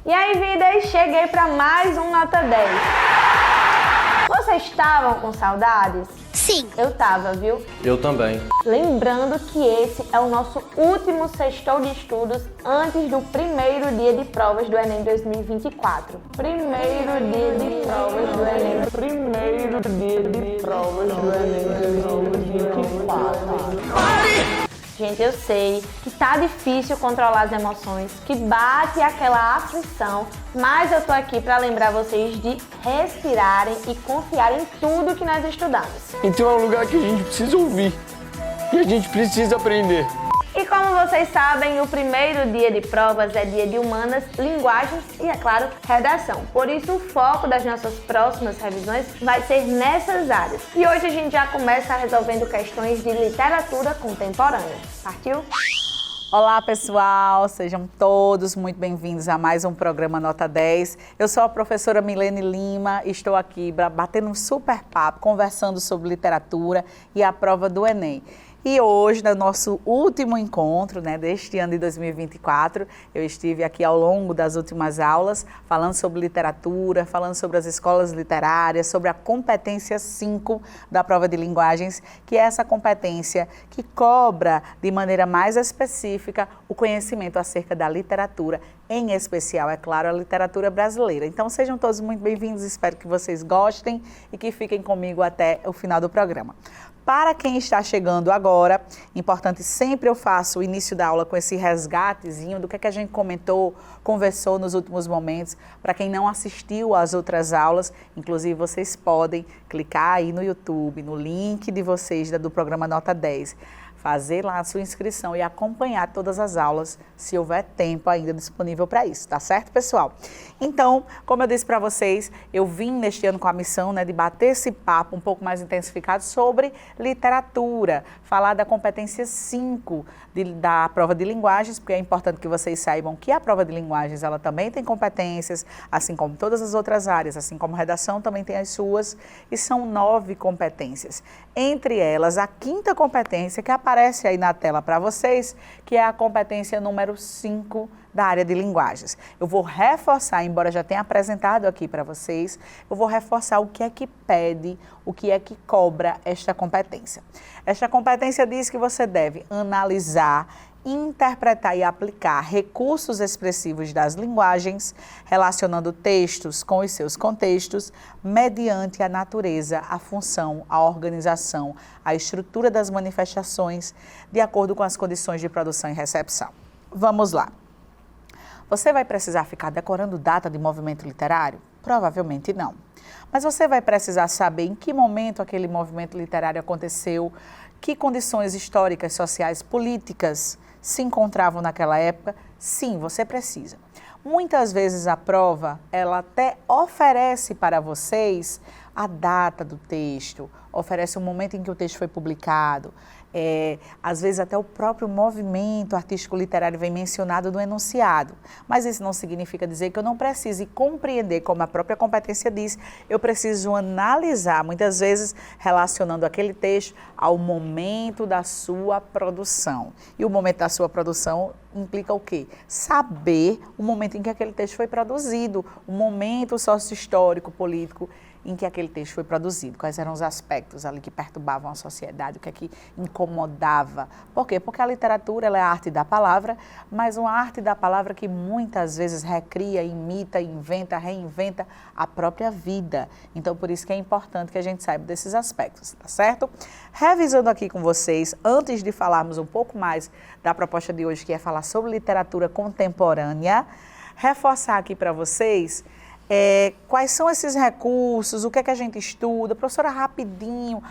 E aí, vidas, cheguei para mais um Nota 10. Vocês estavam com saudades? Sim. Eu tava, viu? Eu também. Lembrando que esse é o nosso último sextou de estudos antes do primeiro dia de provas do Enem 2024. Primeiro dia de provas do Enem. Primeiro dia de provas do Enem 2024. Gente, eu sei que tá difícil controlar as emoções, que bate aquela aflição, mas eu tô aqui para lembrar vocês de respirarem e confiar em tudo que nós estudamos. Então é um lugar que a gente precisa ouvir e a gente precisa aprender. E como vocês sabem, o primeiro dia de provas é dia de humanas, linguagens e, é claro, redação. Por isso, o foco das nossas próximas revisões vai ser nessas áreas. E hoje a gente já começa resolvendo questões de literatura contemporânea. Partiu? Olá, pessoal! Sejam todos muito bem-vindos a mais um programa Nota 10. Eu sou a professora Milene Lima e estou aqui batendo um super papo, conversando sobre literatura e a prova do Enem. E hoje, no nosso último encontro, deste ano de 2024, eu estive aqui ao longo das últimas aulas falando sobre literatura, falando sobre as escolas literárias, sobre a competência 5 da prova de linguagens, que é essa competência que cobra de maneira mais específica o conhecimento acerca da literatura, em especial, é claro, a literatura brasileira. Então, sejam todos muito bem-vindos, espero que vocês gostem e que fiquem comigo até o final do programa. Para quem está chegando agora, importante, sempre eu faço o início da aula com esse resgatezinho do que a gente comentou, conversou nos últimos momentos. Para quem não assistiu às outras aulas, inclusive vocês podem clicar aí no YouTube, no link de vocês do programa Nota 10. Fazer lá a sua inscrição e acompanhar todas as aulas, se houver tempo ainda disponível para isso, tá certo, pessoal? Então, como eu disse para vocês, eu vim neste ano com a missão de bater esse papo um pouco mais intensificado sobre literatura, falar da competência 5 da prova de linguagens, porque é importante que vocês saibam que a prova de linguagens, ela também tem competências, assim como todas as outras áreas, assim como redação também tem as suas, e são 9 competências. Entre elas, a 5ª competência que aparece aí na tela para vocês, que é a competência número 5 da área de linguagens. Eu vou reforçar, embora já tenha apresentado aqui para vocês, eu vou reforçar o que é que pede, o que é que cobra esta competência. Esta competência diz que você deve analisar, interpretar e aplicar recursos expressivos das linguagens, relacionando textos com os seus contextos, mediante a natureza, a função, a organização, a estrutura das manifestações, de acordo com as condições de produção e recepção. Vamos lá. Você vai precisar ficar decorando data de movimento literário? Provavelmente não. Mas você vai precisar saber em que momento aquele movimento literário aconteceu, que condições históricas, sociais, políticas se encontravam naquela época? Sim, você precisa. Muitas vezes a prova, ela até oferece para vocês a data do texto, oferece o momento em que o texto foi publicado, às vezes até o próprio movimento artístico literário vem mencionado no enunciado, mas isso não significa dizer que eu não precise compreender, como a própria competência diz, eu preciso analisar, muitas vezes relacionando aquele texto ao momento da sua produção. E o momento da sua produção implica o quê? Saber o momento em que aquele texto foi produzido, o momento sócio-histórico, político, em que aquele texto foi produzido, quais eram os aspectos ali que perturbavam a sociedade, o que é que incomodava. Por quê? Porque a literatura, ela é a arte da palavra, mas uma arte da palavra que muitas vezes recria, imita, inventa, reinventa a própria vida. Então, por isso que é importante que a gente saiba desses aspectos, tá certo? Revisando aqui com vocês, antes de falarmos um pouco mais da proposta de hoje, que é falar sobre literatura contemporânea, reforçar aqui para vocês quais são esses recursos, o que é que a gente estuda. Professora, rapidinho,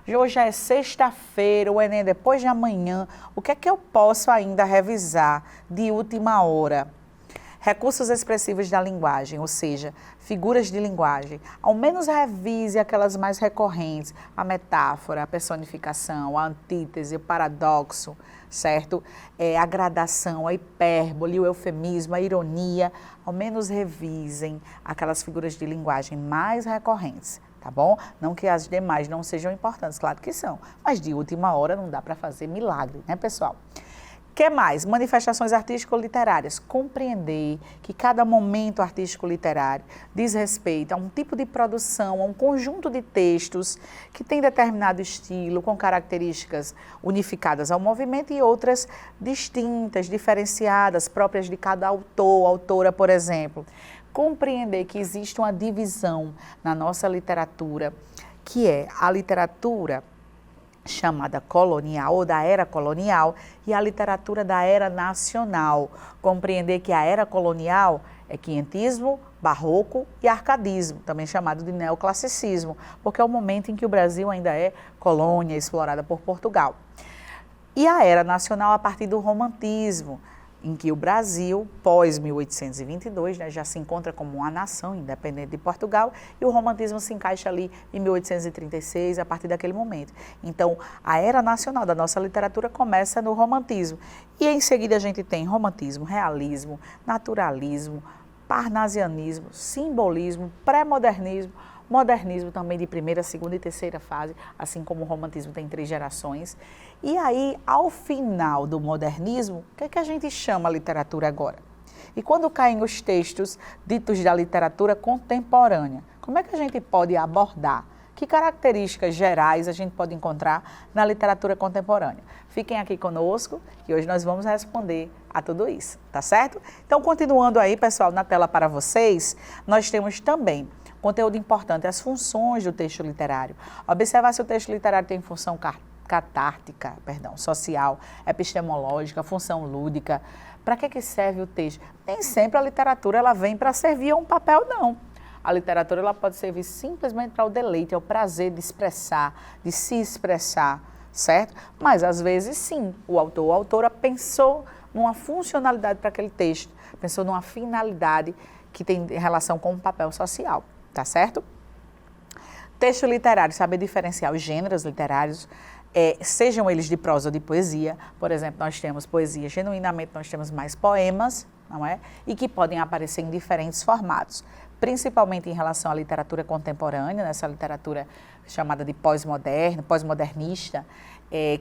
hoje já é sexta-feira, o Enem é depois de amanhã, o que é que eu posso ainda revisar de última hora? Recursos expressivos da linguagem, ou seja, figuras de linguagem. Ao menos revise aquelas mais recorrentes, a metáfora, a personificação, a antítese, o paradoxo, certo? A gradação, a hipérbole, o eufemismo, a ironia. Ao menos revisem aquelas figuras de linguagem mais recorrentes, tá bom? Não que as demais não sejam importantes, claro que são, mas de última hora não dá para fazer milagre, né, pessoal? Que mais? Manifestações artístico-literárias. Compreender que cada momento artístico-literário diz respeito a um tipo de produção, a um conjunto de textos que tem determinado estilo, com características unificadas ao movimento e outras distintas, diferenciadas, próprias de cada autor, autora, por exemplo. Compreender que existe uma divisão na nossa literatura, que é a literatura chamada colonial ou da era colonial e a literatura da era nacional. Compreender que a era colonial é quinhentismo, barroco e arcadismo, também chamado de neoclassicismo, porque é o momento em que o Brasil ainda é colônia explorada por Portugal. E a era nacional a partir do romantismo, em que o Brasil, pós 1822, né, já se encontra como uma nação independente de Portugal, e o romantismo se encaixa ali em 1836, a partir daquele momento. Então, a era nacional da nossa literatura começa no romantismo. E em seguida a gente tem romantismo, realismo, naturalismo, parnasianismo, simbolismo, pré-modernismo, modernismo também de primeira, segunda e terceira fase, assim como o romantismo tem 3 gerações. E aí, ao final do modernismo, o que é que a gente chama a literatura agora? E quando caem os textos ditos da literatura contemporânea, como é que a gente pode abordar? Que características gerais a gente pode encontrar na literatura contemporânea? Fiquem aqui conosco, que hoje nós vamos responder a tudo isso, tá certo? Então, continuando aí, pessoal, na tela para vocês, nós temos também conteúdo importante, as funções do texto literário. Observar se o texto literário tem função catártica, social, epistemológica, função lúdica. Para que serve o texto? Nem sempre a literatura ela vem para servir a um papel, não. A literatura ela pode servir simplesmente para o deleite, ao prazer de expressar, de se expressar, certo? Mas às vezes sim, o autor ou a autora pensou numa funcionalidade para aquele texto, pensou numa finalidade que tem relação com o papel social. Tá certo? Texto literário, saber diferenciar os gêneros literários, sejam eles de prosa ou de poesia. Por exemplo, nós temos poesia, genuinamente nós temos mais poemas, não é? E que podem aparecer em diferentes formatos, principalmente em relação à literatura contemporânea, nessa literatura chamada de pós-moderna, pós-modernista,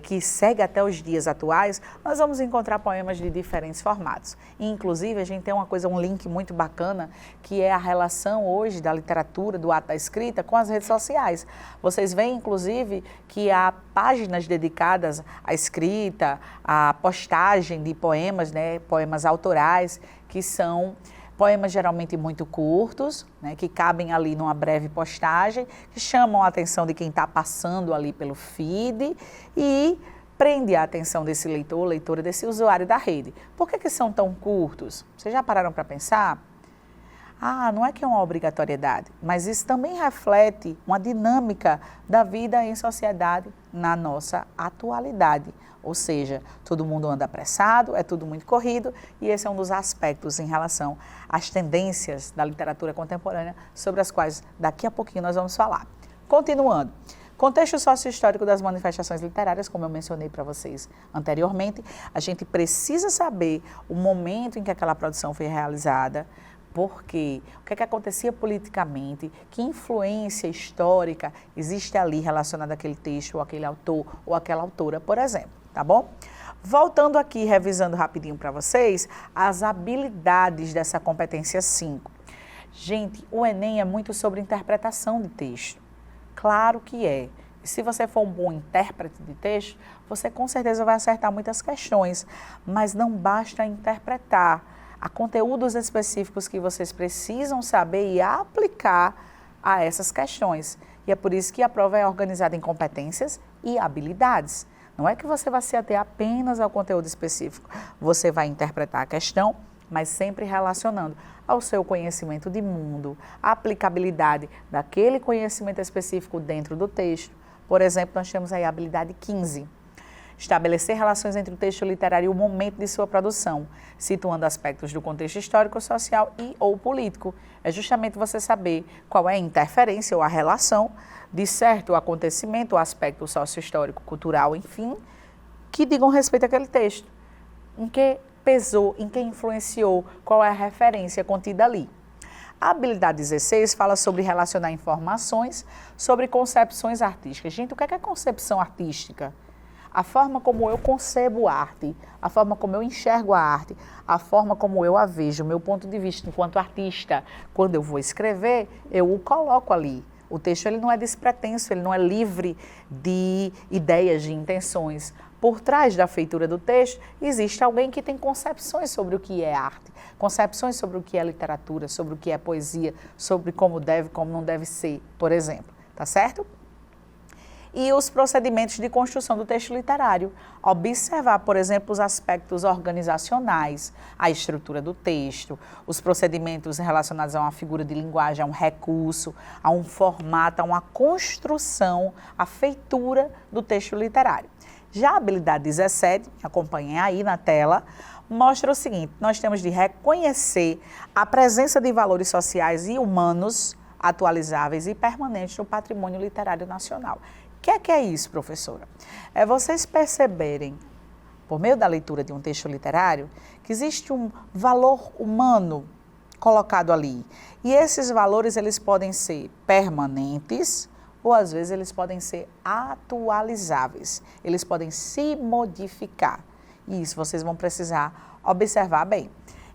que segue até os dias atuais, nós vamos encontrar poemas de diferentes formatos. E, inclusive, a gente tem um link muito bacana, que é a relação hoje da literatura, do ato da escrita, com as redes sociais. Vocês veem, inclusive, que há páginas dedicadas à escrita, à postagem de poemas, né, poemas autorais, que são poemas geralmente muito curtos, né, que cabem ali numa breve postagem, que chamam a atenção de quem está passando ali pelo feed e prende a atenção desse leitor, leitora, desse usuário da rede. Por que são tão curtos? Vocês já pararam para pensar? Não é que é uma obrigatoriedade, mas isso também reflete uma dinâmica da vida em sociedade na nossa atualidade. Ou seja, todo mundo anda apressado, é tudo muito corrido, e esse é um dos aspectos em relação às tendências da literatura contemporânea, sobre as quais daqui a pouquinho nós vamos falar. Continuando, contexto sócio-histórico das manifestações literárias, como eu mencionei para vocês anteriormente, a gente precisa saber o momento em que aquela produção foi realizada, porque o que acontecia politicamente, que influência histórica existe ali relacionada àquele texto, ou aquele autor, ou aquela autora, por exemplo, tá bom? Voltando aqui, revisando rapidinho para vocês, as habilidades dessa competência 5. Gente, o Enem é muito sobre interpretação de texto. Claro que é. E se você for um bom intérprete de texto, você com certeza vai acertar muitas questões, mas não basta interpretar. Há conteúdos específicos que vocês precisam saber e aplicar a essas questões. E é por isso que a prova é organizada em competências e habilidades. Não é que você vai se ater apenas ao conteúdo específico. Você vai interpretar a questão, mas sempre relacionando ao seu conhecimento de mundo, a aplicabilidade daquele conhecimento específico dentro do texto. Por exemplo, nós temos aí a habilidade 15. Estabelecer relações entre o texto literário e o momento de sua produção, situando aspectos do contexto histórico, social e ou político. É justamente você saber qual é a interferência ou a relação de certo acontecimento, o aspecto sócio-histórico, cultural, enfim, que digam respeito àquele texto. Em que pesou, em que influenciou, qual é a referência contida ali. A habilidade 16 fala sobre relacionar informações sobre concepções artísticas. Gente, o que é concepção artística? a forma como eu concebo arte, a forma como eu enxergo a arte, a forma como eu a vejo, o meu ponto de vista enquanto artista, quando eu vou escrever, eu o coloco ali. O texto ele não é despretenso, ele não é livre de ideias, de intenções. Por trás da feitura do texto, existe alguém que tem concepções sobre o que é arte, concepções sobre o que é literatura, sobre o que é poesia, sobre como deve, como não deve ser, por exemplo. Tá certo? E os procedimentos de construção do texto literário. Observar, por exemplo, os aspectos organizacionais, a estrutura do texto, os procedimentos relacionados a uma figura de linguagem, a um recurso, a um formato, a uma construção, a feitura do texto literário. Já a habilidade 17, acompanhem aí na tela, mostra o seguinte: nós temos de reconhecer a presença de valores sociais e humanos atualizáveis e permanentes no patrimônio literário nacional. O que é isso, professora? É vocês perceberem, por meio da leitura de um texto literário, que existe um valor humano colocado ali. E esses valores, eles podem ser permanentes ou, às vezes, eles podem ser atualizáveis. Eles podem se modificar. E isso vocês vão precisar observar bem.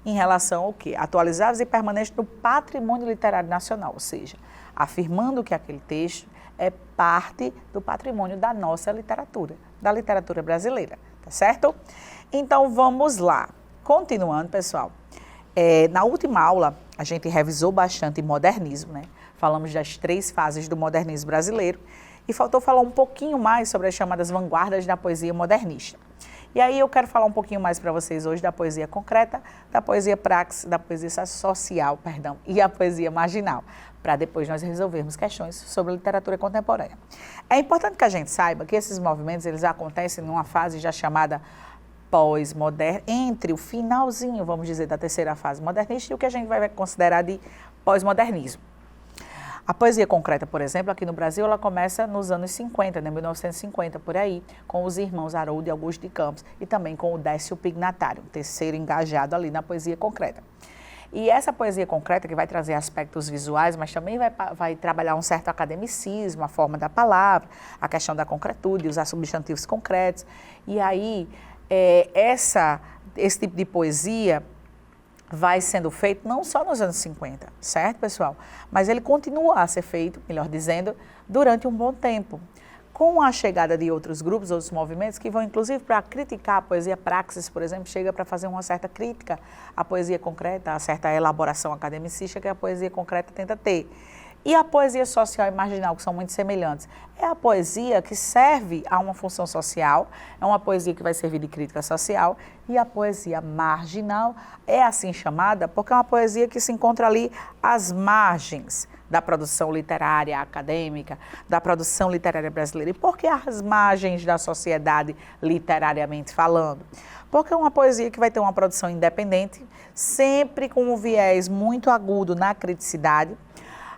Em relação ao quê? Atualizáveis e permanentes no patrimônio literário nacional, ou seja, afirmando que aquele texto é parte do patrimônio da nossa literatura, da literatura brasileira, tá certo? Então, vamos lá. Continuando, pessoal, na última aula, a gente revisou bastante modernismo, né? Falamos das 3 fases do modernismo brasileiro e faltou falar um pouquinho mais sobre as chamadas vanguardas da poesia modernista. E aí eu quero falar um pouquinho mais para vocês hoje da poesia concreta, da poesia praxe, da poesia social, e a poesia marginal, para depois nós resolvermos questões sobre a literatura contemporânea. É importante que a gente saiba que esses movimentos, eles acontecem numa fase já chamada pós-moderna, entre o finalzinho, vamos dizer, da terceira fase modernista e o que a gente vai considerar de pós-modernismo. A poesia concreta, por exemplo, aqui no Brasil, ela começa nos anos 50, né, 1950, por aí, com os irmãos Haroldo e Augusto de Campos e também com o Décio Pignatário, o terceiro engajado ali na poesia concreta. E essa poesia concreta que vai trazer aspectos visuais, mas também vai trabalhar um certo academicismo, a forma da palavra, a questão da concretude, usar substantivos concretos. E aí, esse tipo de poesia vai sendo feito não só nos anos 50, certo, pessoal? Mas ele continua a ser feito, melhor dizendo, durante um bom tempo. Com a chegada de outros grupos, outros movimentos, que vão inclusive para criticar a poesia praxis, por exemplo, chega para fazer uma certa crítica à poesia concreta, a certa elaboração academicista que a poesia concreta tenta ter. E a poesia social e marginal, que são muito semelhantes, é a poesia que serve a uma função social, é uma poesia que vai servir de crítica social, e a poesia marginal é assim chamada porque é uma poesia que se encontra ali às margens da produção literária acadêmica, da produção literária brasileira. E por que às margens da sociedade, literariamente falando? Porque é uma poesia que vai ter uma produção independente, sempre com um viés muito agudo na criticidade.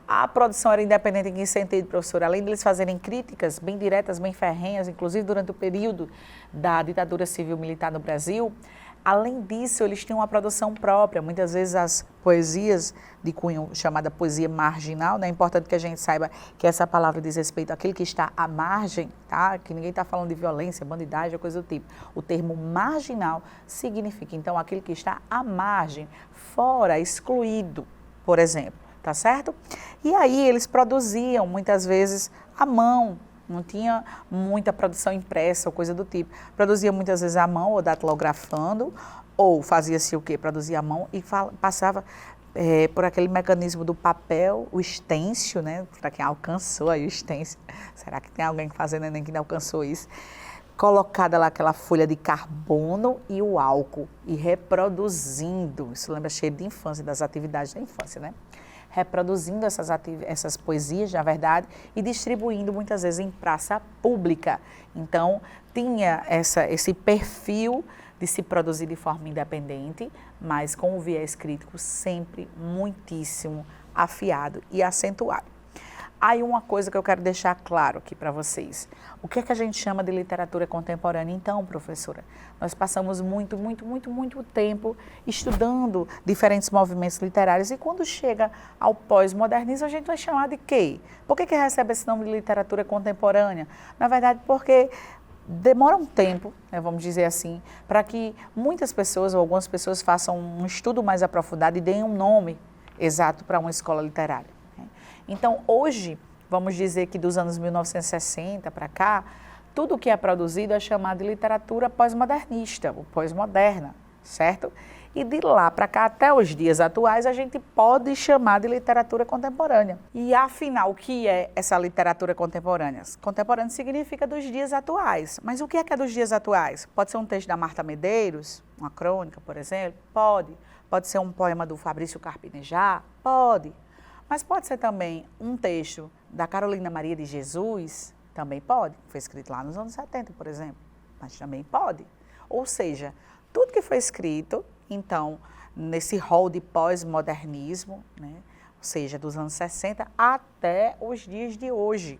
A produção era independente em que sentido, professor? Além de eles fazerem críticas bem diretas, bem ferrenhas, inclusive durante o período da ditadura civil-militar no Brasil, além disso, eles tinham uma produção própria. Muitas vezes as poesias de cunho chamada poesia marginal, né? É importante que a gente saiba que essa palavra diz respeito àquele que está à margem, tá? Que ninguém está falando de violência, bandidagem ou coisa do tipo. O termo marginal significa, então, aquele que está à margem, fora, excluído, por exemplo. Tá certo? E aí eles produziam muitas vezes à mão, não tinha muita produção impressa ou coisa do tipo. Produzia muitas vezes à mão ou datilografando, ou fazia-se o quê? Produzia à mão e passava por aquele mecanismo do papel, o estêncil, né? Para quem alcançou aí o estêncil. Será que tem alguém fazendo nem que não alcançou isso? Colocada lá aquela folha de carbono e o álcool e reproduzindo. Isso lembra cheio de infância, das atividades da infância, né? Reproduzindo essas poesias, na verdade, e distribuindo muitas vezes em praça pública. Então, tinha esse perfil de se produzir de forma independente, mas com o viés crítico sempre muitíssimo afiado e acentuado. Aí uma coisa que eu quero deixar claro aqui para vocês. O que é que a gente chama de literatura contemporânea? Então, professora, nós passamos muito tempo estudando diferentes movimentos literários e quando chega ao pós-modernismo, a gente vai chamar de quê? Por que recebe esse nome de literatura contemporânea? Na verdade, porque demora um tempo, né, vamos dizer assim, para que muitas pessoas ou algumas pessoas façam um estudo mais aprofundado e deem um nome exato para uma escola literária. Né? Então, hoje, vamos dizer que dos anos 1960 para cá, tudo que é produzido é chamado de literatura pós-modernista, ou pós-moderna, certo? E de lá para cá, até os dias atuais, a gente pode chamar de literatura contemporânea. E afinal, o que é essa literatura contemporânea? Contemporânea significa dos dias atuais. Mas o que é dos dias atuais? Pode ser um texto da Marta Medeiros, uma crônica, por exemplo? Pode. Pode ser um poema do Fabrício Carpinejar? Pode. Mas pode ser também um texto da Carolina Maria de Jesus? Também pode. Foi escrito lá nos anos 70, por exemplo. Mas também pode. Ou seja, tudo que foi escrito, então, nesse rol de pós-modernismo, né, ou seja, dos anos 60 até os dias de hoje.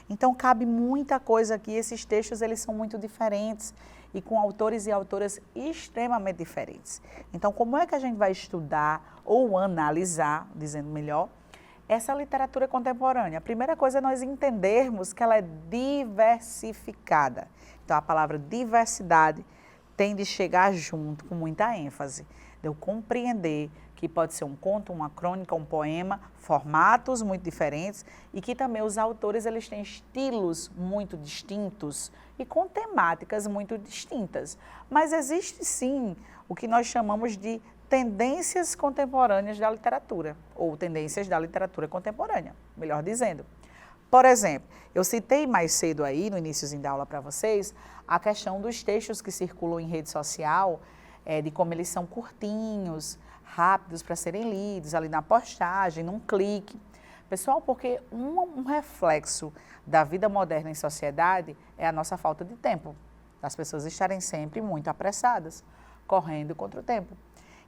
Então, cabe muita coisa aqui, esses textos eles são muito diferentes e com autores e autoras extremamente diferentes. Então, como é que a gente vai estudar ou analisar, dizendo melhor, essa literatura contemporânea? A primeira coisa é nós entendermos que ela é diversificada. Então, a palavra diversidade tem de chegar junto, com muita ênfase, de eu compreender que pode ser um conto, uma crônica, um poema, formatos muito diferentes e que também os autores eles têm estilos muito distintos e com temáticas muito distintas. Mas existe sim o que nós chamamos de tendências contemporâneas da literatura, ou tendências da literatura contemporânea, melhor dizendo. Por exemplo, eu citei mais cedo aí, no iniciozinho da aula para vocês, a questão dos textos que circulam em rede social, de como eles são curtinhos, rápidos para serem lidos, ali na postagem, num clique. Pessoal, porque um reflexo da vida moderna em sociedade é a nossa falta de tempo. As pessoas estarem sempre muito apressadas, correndo contra o tempo.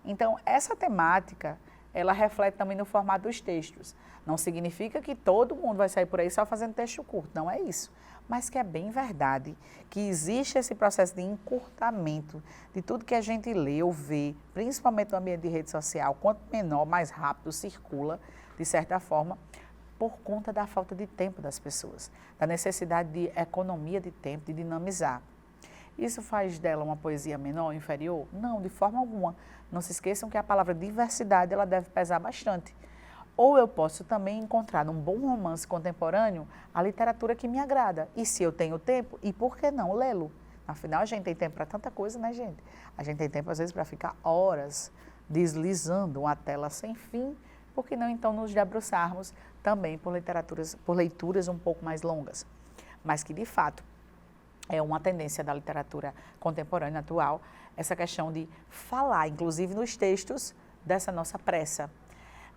Então, essa temática, ela reflete também no formato dos textos. Não significa que todo mundo vai sair por aí só fazendo texto curto, não é isso. Mas que é bem verdade que existe esse processo de encurtamento de tudo que a gente lê ou vê, principalmente no ambiente de rede social, quanto menor, mais rápido circula, de certa forma, por conta da falta de tempo das pessoas, da necessidade de economia de tempo, de dinamizar. Isso faz dela uma poesia menor, inferior? Não, de forma alguma. Não se esqueçam que a palavra diversidade ela deve pesar bastante. Ou eu posso também encontrar num bom romance contemporâneo a literatura que me agrada. E se eu tenho tempo, e por que não lê-lo? Afinal, a gente tem tempo para tanta coisa, né, gente? A gente tem tempo, às vezes, para ficar horas deslizando uma tela sem fim, por que não, então, nos debruçarmos também por leituras um pouco mais longas? Mas que, de fato, é uma tendência da literatura contemporânea atual, essa questão de falar, inclusive nos textos, dessa nossa pressa.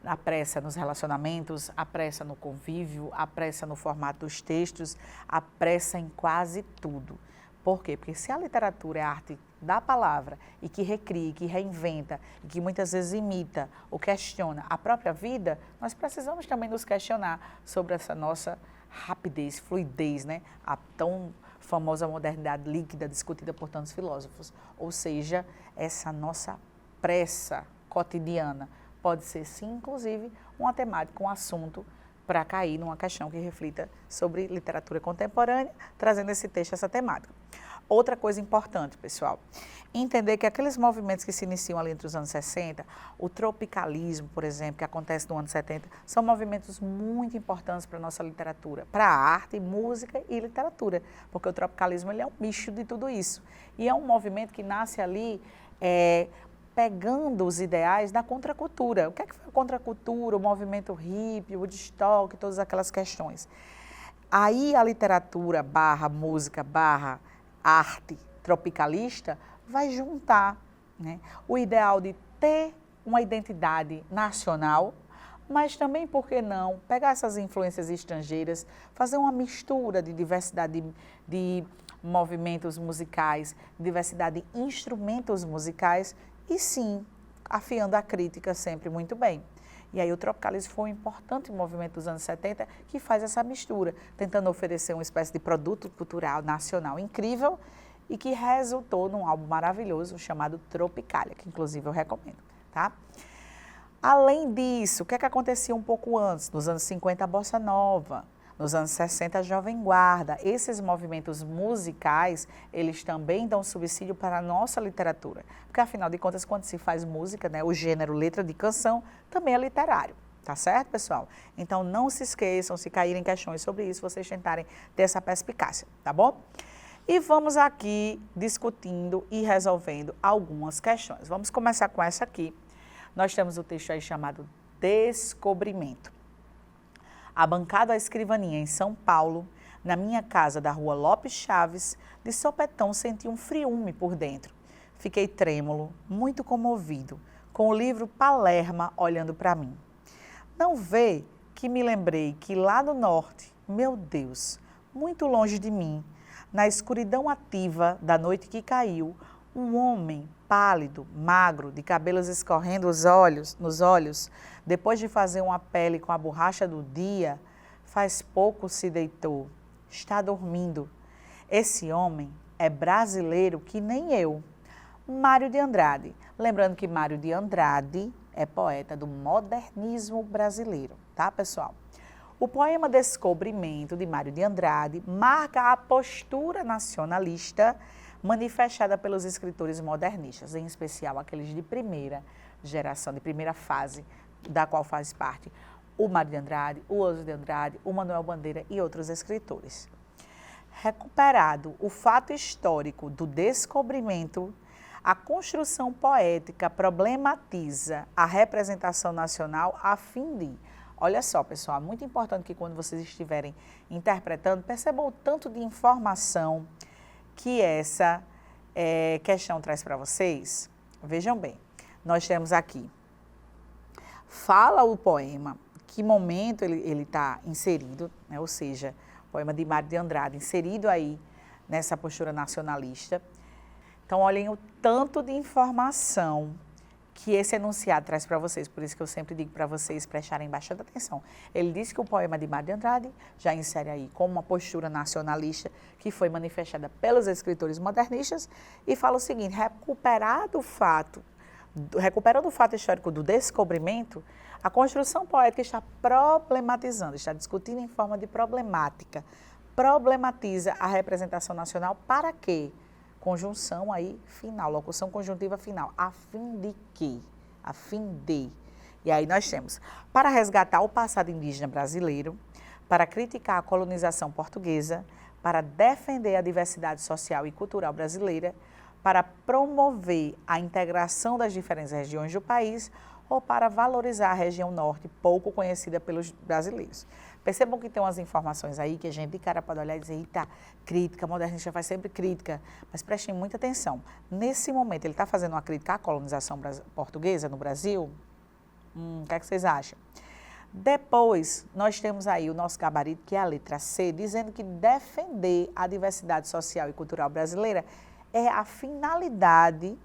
A pressa nos relacionamentos, a pressa no convívio, a pressa no formato dos textos, a pressa em quase tudo. Por quê? Porque se a literatura é a arte da palavra e que recria, que reinventa, e que muitas vezes imita ou questiona a própria vida, nós precisamos também nos questionar sobre essa nossa rapidez, fluidez, né? A tão famosa modernidade líquida discutida por tantos filósofos. Ou seja, essa nossa pressa cotidiana pode ser, sim, inclusive, uma temática, um assunto para cair numa questão que reflita sobre literatura contemporânea, trazendo esse texto, essa temática. Outra coisa importante, pessoal, entender que aqueles movimentos que se iniciam ali entre os anos 60, o tropicalismo, por exemplo, que acontece no ano 70, são movimentos muito importantes para a nossa literatura, para a arte, música e literatura, porque o tropicalismo ele é um misto de tudo isso. E é um movimento que nasce ali pegando os ideais da contracultura. O que é que foi a contracultura, o movimento hippie, o Woodstock, todas aquelas questões. Aí a literatura barra música barra arte tropicalista vai juntar, né, o ideal de ter uma identidade nacional, mas também, por que não, pegar essas influências estrangeiras, fazer uma mistura de diversidade de movimentos musicais, diversidade de instrumentos musicais e sim, afiando a crítica sempre muito bem. E aí o tropicalismo foi um importante movimento dos anos 70 que faz essa mistura, tentando oferecer uma espécie de produto cultural nacional incrível e que resultou num álbum maravilhoso chamado Tropicália, que inclusive eu recomendo, tá? Além disso, o que é que acontecia um pouco antes? Nos anos 50, a Bossa Nova. Nos anos 60, a Jovem Guarda. Esses movimentos musicais, eles também dão subsídio para a nossa literatura. Porque, afinal de contas, quando se faz música, né, o gênero letra de canção também é literário. Tá certo, pessoal? Então, não se esqueçam, se caírem questões sobre isso, vocês tentarem ter essa perspicácia, tá bom? E vamos aqui discutindo e resolvendo algumas questões. Vamos começar com essa aqui. Nós temos o texto aí chamado Descobrimento. Abancado à escrivaninha em São Paulo, na minha casa da rua Lopes Chaves, de sopetão senti um friume por dentro. Fiquei trêmulo, muito comovido, com o livro Palerma olhando para mim. Não vê que me lembrei que lá no norte, meu Deus, muito longe de mim, na escuridão ativa da noite que caiu, um homem pálido, magro, de cabelos escorrendo nos olhos, depois de fazer uma pele com a borracha do dia, faz pouco se deitou, está dormindo. Esse homem é brasileiro que nem eu, Mário de Andrade. Lembrando que Mário de Andrade é poeta do modernismo brasileiro, tá, pessoal? O poema Descobrimento, de Mário de Andrade, marca a postura nacionalista manifestada pelos escritores modernistas, em especial aqueles de primeira geração, de primeira fase, da qual faz parte o Mário de Andrade, o Oswald de Andrade, o Manuel Bandeira e outros escritores. Recuperado o fato histórico do descobrimento, a construção poética problematiza a representação nacional a fim de... Olha só, pessoal, é muito importante que quando vocês estiverem interpretando, percebam o tanto de informação que essa questão traz para vocês. Vejam bem, nós temos aqui, fala o poema, que momento ele está inserido, né? Ou seja, o poema de Mário de Andrade, inserido aí nessa postura nacionalista. Então, olhem o tanto de informação que esse enunciado traz para vocês, por isso que eu sempre digo para vocês prestarem bastante atenção. Ele diz que o poema de Mário de Andrade já insere aí como uma postura nacionalista que foi manifestada pelos escritores modernistas e fala o seguinte, recuperando o fato histórico do descobrimento, a construção poética está problematizando, está discutindo em forma de problemática, problematiza a representação nacional para quê? Conjunção aí final, locução conjuntiva final, a fim de quê? A fim de. E aí nós temos, para resgatar o passado indígena brasileiro, para criticar a colonização portuguesa, para defender a diversidade social e cultural brasileira, para promover a integração das diferentes regiões do país ou para valorizar a região norte, pouco conhecida pelos brasileiros. Percebam que tem umas informações aí que a gente de cara pode olhar e dizer, eita, crítica, modernista faz sempre crítica, mas prestem muita atenção. Nesse momento, ele está fazendo uma crítica à colonização portuguesa no Brasil? O que é que vocês acham? Depois, nós temos aí o nosso gabarito, que é a letra C, dizendo que defender a diversidade social e cultural brasileira é a finalidade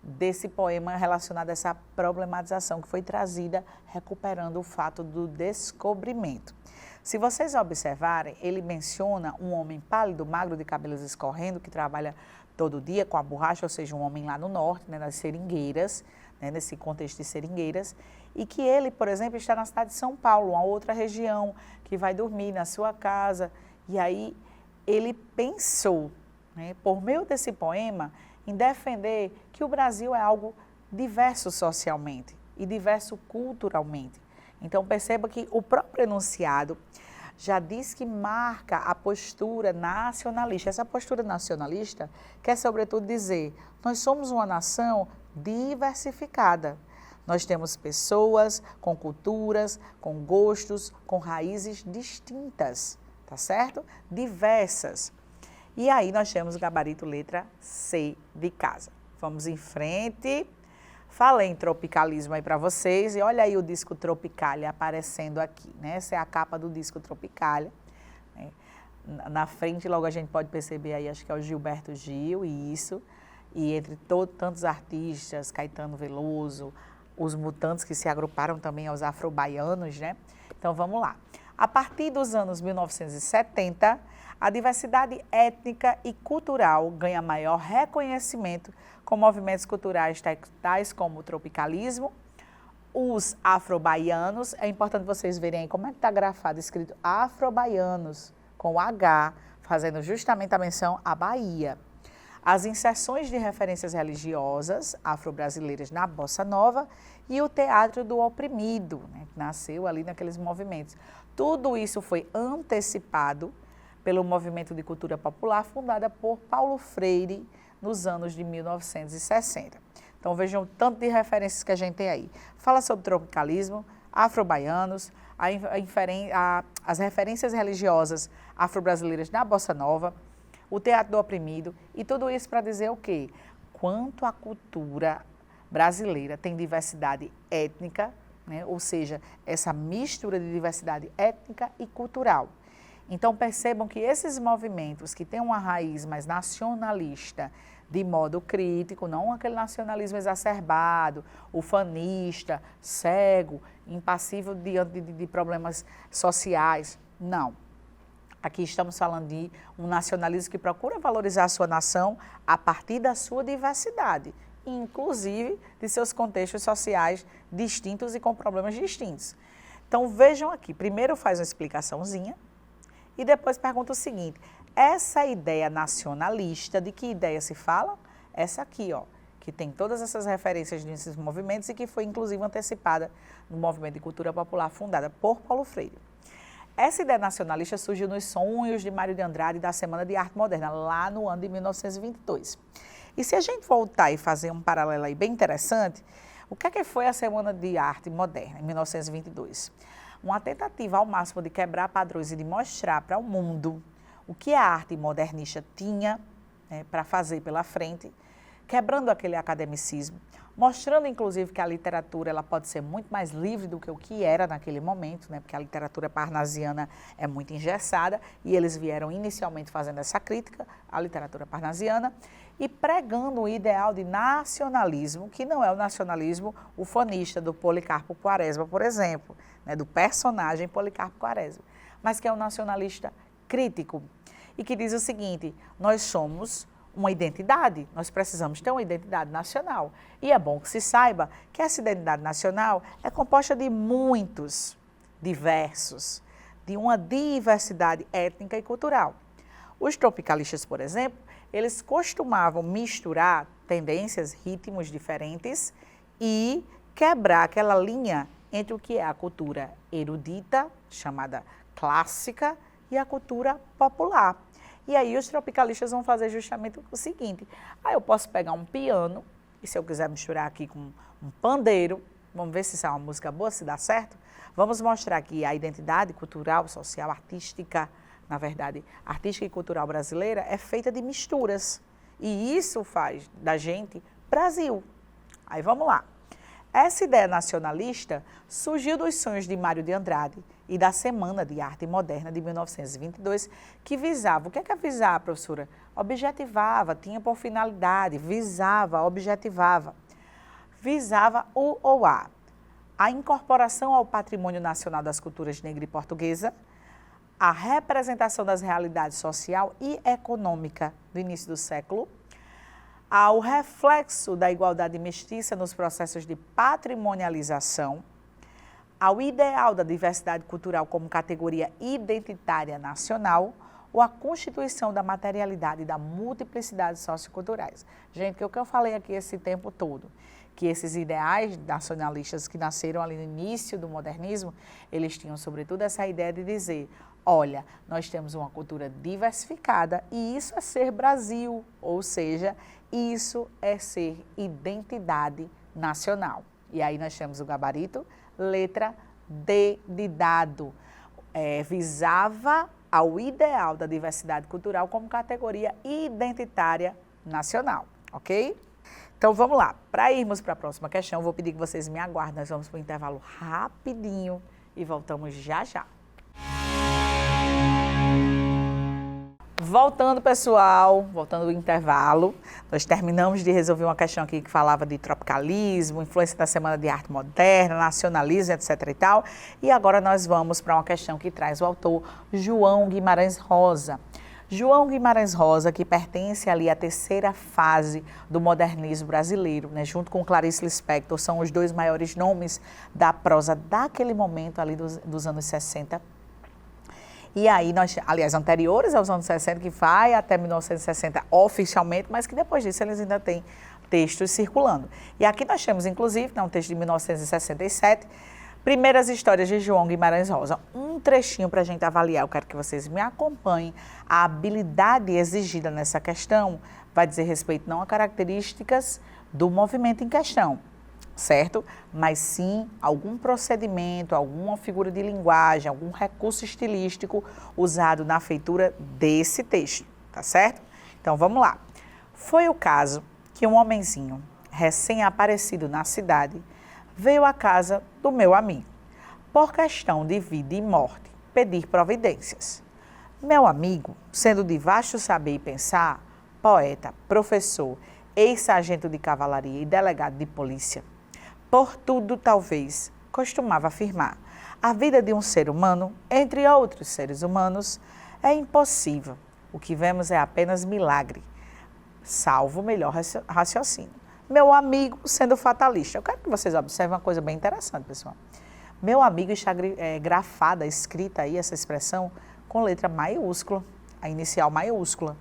desse poema relacionado a essa problematização que foi trazida recuperando o fato do descobrimento. Se vocês observarem, ele menciona um homem pálido, magro, de cabelos escorrendo, que trabalha todo dia com a borracha, ou seja, um homem lá no norte, né, nas seringueiras, né, nesse contexto de seringueiras, e que ele, por exemplo, está na cidade de São Paulo, uma outra região, que vai dormir na sua casa, e aí ele pensou, né, por meio desse poema, em defender que o Brasil é algo diverso socialmente e diverso culturalmente. Então, perceba que o próprio enunciado já diz que marca a postura nacionalista. Essa postura nacionalista quer, sobretudo, dizer, nós somos uma nação diversificada. Nós temos pessoas com culturas, com gostos, com raízes distintas, tá certo? Diversas. E aí nós temos o gabarito letra C de casa. Vamos em frente. Falei em tropicalismo aí para vocês e olha aí o disco Tropicália aparecendo aqui, né? Essa é a capa do disco Tropicália. Né? Na frente logo a gente pode perceber aí, acho que é o Gilberto Gil, isso. E entre tantos artistas, Caetano Veloso, os Mutantes que se agruparam também aos afro-baianos, né? Então vamos lá. A partir dos anos 1970, a diversidade étnica e cultural ganha maior reconhecimento com movimentos culturais tais como o tropicalismo, os afro-baianos, é importante vocês verem aí como é que está grafado, escrito afro-baianos, com H, fazendo justamente a menção à Bahia. As inserções de referências religiosas afro-brasileiras na Bossa Nova e o Teatro do Oprimido, né, que nasceu ali naqueles movimentos. Tudo isso foi antecipado pelo movimento de cultura popular fundada por Paulo Freire nos anos de 1960. Então vejam o tanto de referências que a gente tem aí. Fala sobre tropicalismo, afro-baianos, as referências religiosas afro-brasileiras na Bossa Nova, o Teatro do Oprimido, e tudo isso para dizer o quê? Quanto a cultura brasileira tem diversidade étnica, né? Ou seja, essa mistura de diversidade étnica e cultural. Então percebam que esses movimentos que têm uma raiz mais nacionalista, de modo crítico, não aquele nacionalismo exacerbado, ufanista, cego, impassível diante de problemas sociais, não. Aqui estamos falando de um nacionalismo que procura valorizar a sua nação a partir da sua diversidade, inclusive de seus contextos sociais distintos e com problemas distintos. Então vejam aqui, primeiro faz uma explicaçõezinha e depois pergunta o seguinte: essa ideia nacionalista, de que ideia se fala? Essa aqui, ó, que tem todas essas referências nesses movimentos e que foi inclusive antecipada no movimento de cultura popular fundada por Paulo Freire. Essa ideia nacionalista surgiu nos sonhos de Mário de Andrade da Semana de Arte Moderna, lá no ano de 1922. E se a gente voltar e fazer um paralelo aí bem interessante, o que foi a Semana de Arte Moderna, em 1922? Uma tentativa ao máximo de quebrar padrões e de mostrar para o mundo o que a arte modernista tinha, né, para fazer pela frente, quebrando aquele academicismo, mostrando inclusive que a literatura ela pode ser muito mais livre do que o que era naquele momento, né, porque a literatura parnasiana é muito engessada e eles vieram inicialmente fazendo essa crítica à literatura parnasiana e pregando o ideal de nacionalismo, que não é o nacionalismo ufanista do Policarpo Quaresma, por exemplo, né, do personagem Policarpo Quaresma, mas que é um nacionalista crítico e que diz o seguinte: nós somos uma identidade, nós precisamos ter uma identidade nacional. E é bom que se saiba que essa identidade nacional é composta de muitos diversos, de uma diversidade étnica e cultural. Os tropicalistas, por exemplo, eles costumavam misturar tendências, ritmos diferentes e quebrar aquela linha entre o que é a cultura erudita, chamada clássica, e a cultura popular. E aí os tropicalistas vão fazer justamente o seguinte: eu posso pegar um piano, e se eu quiser misturar aqui com um pandeiro, vamos ver se isso é uma música boa, se dá certo. Vamos mostrar que a identidade cultural, social, artística, na verdade, artística e cultural brasileira é feita de misturas. E isso faz da gente Brasil. Aí vamos lá. Essa ideia nacionalista surgiu dos sonhos de Mário de Andrade e da Semana de Arte Moderna de 1922, que visava, o que é visar, professora? Objetivava, tinha por finalidade, visava, objetivava. Visava o ou a incorporação ao patrimônio nacional das culturas negra e portuguesa, a representação das realidades social e econômica do início do século, ao reflexo da igualdade mestiça nos processos de patrimonialização, ao ideal da diversidade cultural como categoria identitária nacional ou à constituição da materialidade e da multiplicidade socioculturais. Gente, o que eu falei aqui esse tempo todo, que esses ideais nacionalistas que nasceram ali no início do modernismo, eles tinham sobretudo essa ideia de dizer: olha, nós temos uma cultura diversificada e isso é ser Brasil, ou seja, isso é ser identidade nacional. E aí nós temos o gabarito, letra D de dado. Visava ao ideal da diversidade cultural como categoria identitária nacional, ok? Então vamos lá, para irmos para a próxima questão, vou pedir que vocês me aguardem, nós vamos para o intervalo rapidinho e voltamos já já. Voltando, pessoal, voltando do intervalo, nós terminamos de resolver uma questão aqui que falava de tropicalismo, influência da Semana de Arte Moderna, nacionalismo, etc. e tal. E agora nós vamos para uma questão que traz o autor João Guimarães Rosa. João Guimarães Rosa, que pertence ali à terceira fase do modernismo brasileiro, né, junto com Clarice Lispector, são os dois maiores nomes da prosa daquele momento ali dos anos 60. E aí, aliás, anteriores aos anos 60, que vai até 1960 oficialmente, mas que depois disso eles ainda têm textos circulando. E aqui nós temos, inclusive, um texto de 1967, Primeiras Histórias de João Guimarães Rosa. Um trechinho para a gente avaliar, eu quero que vocês me acompanhem. A habilidade exigida nessa questão vai dizer respeito não a características do movimento em questão, certo? Mas sim algum procedimento, alguma figura de linguagem, algum recurso estilístico usado na feitura desse texto, tá certo? Então vamos lá. Foi o caso que um homenzinho recém-aparecido na cidade veio à casa do meu amigo, por questão de vida e morte, pedir providências. Meu amigo, sendo de vasto saber e pensar, poeta, professor, ex-sargento de cavalaria e delegado de polícia, por tudo talvez costumava afirmar, a vida de um ser humano, entre outros seres humanos, é impossível. O que vemos é apenas milagre, salvo o melhor raciocínio. Meu amigo sendo fatalista. Eu quero que vocês observem uma coisa bem interessante, pessoal. Meu amigo está grafada, escrita aí essa expressão com letra maiúscula, a inicial maiúscula.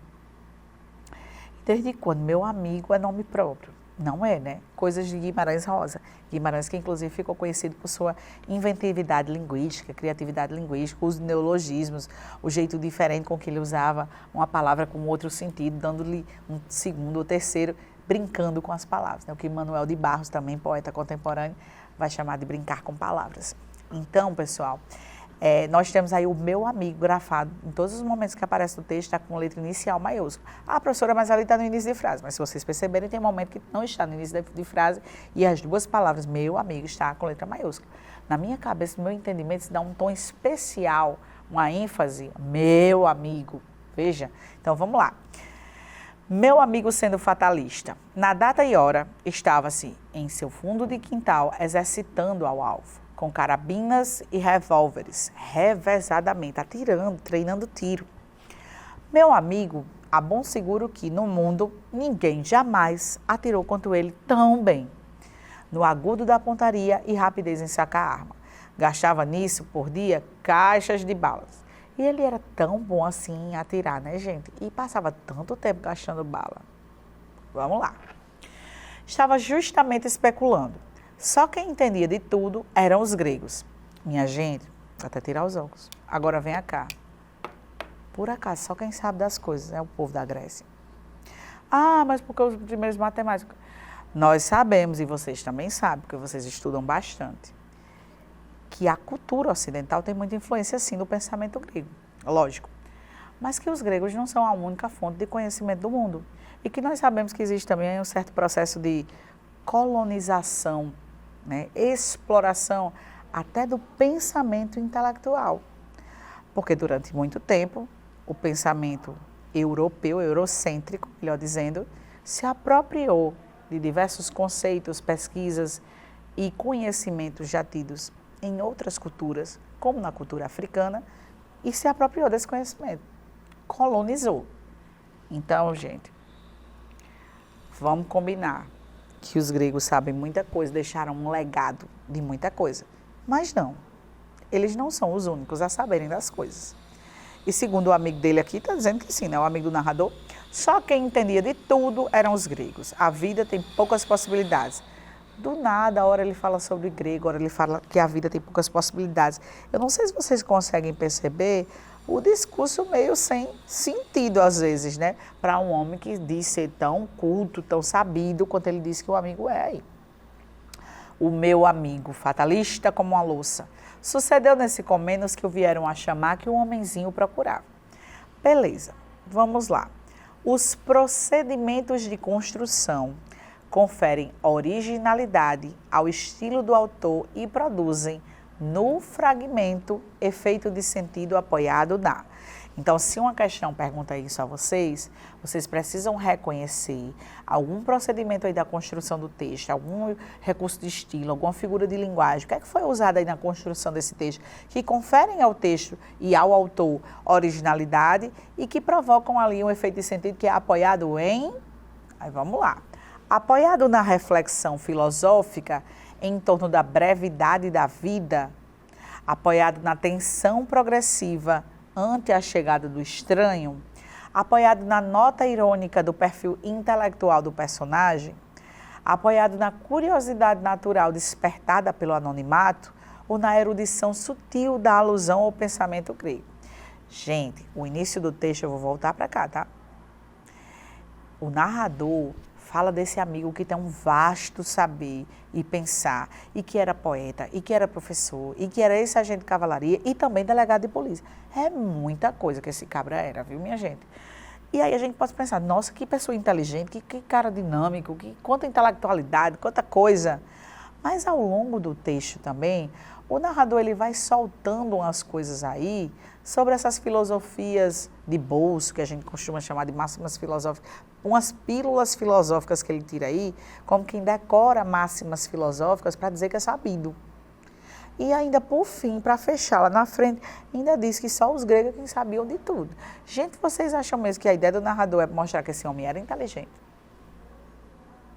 Desde quando meu amigo é nome próprio? Não é, né? Coisas de Guimarães Rosa. Guimarães que inclusive ficou conhecido por sua inventividade linguística, criatividade linguística, os neologismos, o jeito diferente com que ele usava uma palavra com outro sentido, dando-lhe um segundo ou terceiro, brincando com as palavras, né? O que Manuel de Barros, também poeta contemporâneo, vai chamar de brincar com palavras. Então, pessoal, nós temos aí o meu amigo grafado, em todos os momentos que aparece no texto, está com letra inicial maiúscula. Ah, professora, mas ali está no início de frase. Mas se vocês perceberem, tem um momento que não está no início de frase e as duas palavras, meu amigo, está com letra maiúscula. Na minha cabeça, no meu entendimento, isso dá um tom especial, uma ênfase, meu amigo. Veja, então vamos lá. Meu amigo sendo fatalista, na data e hora, estava-se em seu fundo de quintal exercitando ao alvo, com carabinas e revólveres, revezadamente, atirando, treinando tiro. Meu amigo, a bom seguro que no mundo ninguém jamais atirou quanto ele tão bem, no agudo da pontaria e rapidez em sacar a arma. Gastava nisso, por dia, caixas de balas. E ele era tão bom assim em atirar, né, gente? E passava tanto tempo gastando bala. Vamos lá. Estava justamente especulando. Só quem entendia de tudo eram os gregos. Minha gente, vou até tirar os óculos. Agora vem cá. Por acaso, só quem sabe das coisas é o povo da Grécia. Ah, mas porque os primeiros matemáticos... Nós sabemos, e vocês também sabem, porque vocês estudam bastante, que a cultura ocidental tem muita influência, sim, do pensamento grego, lógico. Mas que os gregos não são a única fonte de conhecimento do mundo. E que nós sabemos que existe também um certo processo de colonização, né, exploração até do pensamento intelectual. Porque durante muito tempo, o pensamento europeu, eurocêntrico, melhor dizendo, se apropriou de diversos conceitos, pesquisas e conhecimentos já tidos em outras culturas, como na cultura africana, e se apropriou desse conhecimento, colonizou. Então, gente, vamos combinar que os gregos sabem muita coisa, deixaram um legado de muita coisa, mas não, eles não são os únicos a saberem das coisas. E segundo o amigo dele aqui, está dizendo que sim, né? O amigo do narrador, só quem entendia de tudo eram os gregos. A vida tem poucas possibilidades. Do nada, a hora ele fala sobre grego, a hora ele fala que a vida tem poucas possibilidades. Eu não sei se vocês conseguem perceber o discurso meio sem sentido, às vezes, né? Para um homem que diz ser tão culto, tão sabido, quanto ele diz que o amigo é aí. O meu amigo, fatalista como uma louça. Sucedeu nesse comenos que o vieram a chamar que o homenzinho procurava. Beleza, vamos lá. Os procedimentos de construção conferem originalidade ao estilo do autor e produzem, no fragmento, efeito de sentido apoiado na. Então, se uma questão pergunta isso a vocês, vocês precisam reconhecer algum procedimento aí da construção do texto, algum recurso de estilo, alguma figura de linguagem, o que é que foi usado aí na construção desse texto, que conferem ao texto e ao autor originalidade e que provocam ali um efeito de sentido que é apoiado em... Aí vamos lá. Apoiado na reflexão filosófica em torno da brevidade da vida, apoiado na tensão progressiva ante a chegada do estranho, apoiado na nota irônica do perfil intelectual do personagem, apoiado na curiosidade natural despertada pelo anonimato ou na erudição sutil da alusão ao pensamento grego. Gente, o início do texto, eu vou voltar para cá, tá? O narrador fala desse amigo que tem um vasto saber e pensar, e que era poeta, e que era professor, e que era ex-agente de cavalaria e também delegado de polícia. É muita coisa que esse cabra era, viu, minha gente? E aí a gente pode pensar, nossa, que pessoa inteligente, que cara dinâmico, quanta intelectualidade, quanta coisa. Mas ao longo do texto também, o narrador ele vai soltando umas coisas aí sobre essas filosofias de bolso, que a gente costuma chamar de máximas filosóficas, umas pílulas filosóficas que ele tira aí, como quem decora máximas filosóficas para dizer que é sabido. E ainda, por fim, para fechar lá na frente, ainda diz que só os gregos quem sabiam de tudo. Gente, vocês acham mesmo que a ideia do narrador é mostrar que esse homem era inteligente?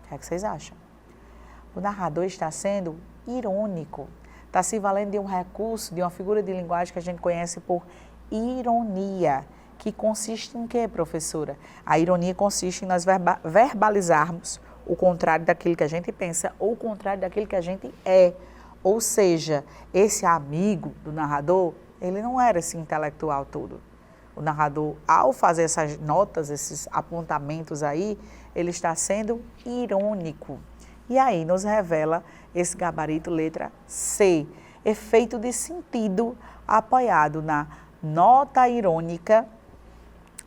O que é que vocês acham? O narrador está sendo irônico, está se valendo de um recurso, de uma figura de linguagem que a gente conhece por ironia, que consiste em quê, professora? A ironia consiste em nós verbalizarmos o contrário daquilo que a gente pensa ou o contrário daquilo que a gente é. Ou seja, esse amigo do narrador, ele não era esse intelectual todo. O narrador, ao fazer essas notas, esses apontamentos aí, ele está sendo irônico. E aí nos revela esse gabarito letra C, efeito de sentido apoiado na nota irônica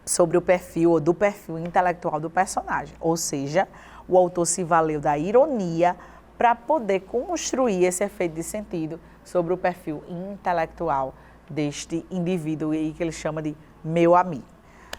sobre o perfil ou do perfil intelectual do personagem. Ou seja, o autor se valeu da ironia para poder construir esse efeito de sentido sobre o perfil intelectual deste indivíduo aí que ele chama de meu amigo.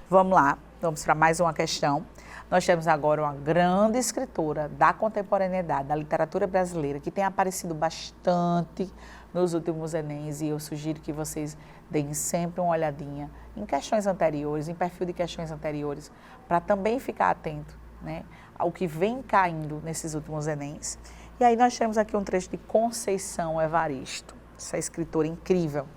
Vamos lá, vamos para mais uma questão. Nós temos agora uma grande escritora da contemporaneidade, da literatura brasileira, que tem aparecido bastante nos últimos Enems, e eu sugiro que vocês deem sempre uma olhadinha em questões anteriores, em perfil de questões anteriores, para também ficar atento, né, ao que vem caindo nesses últimos Enems. E aí nós temos aqui um trecho de Conceição Evaristo, essa escritora incrível,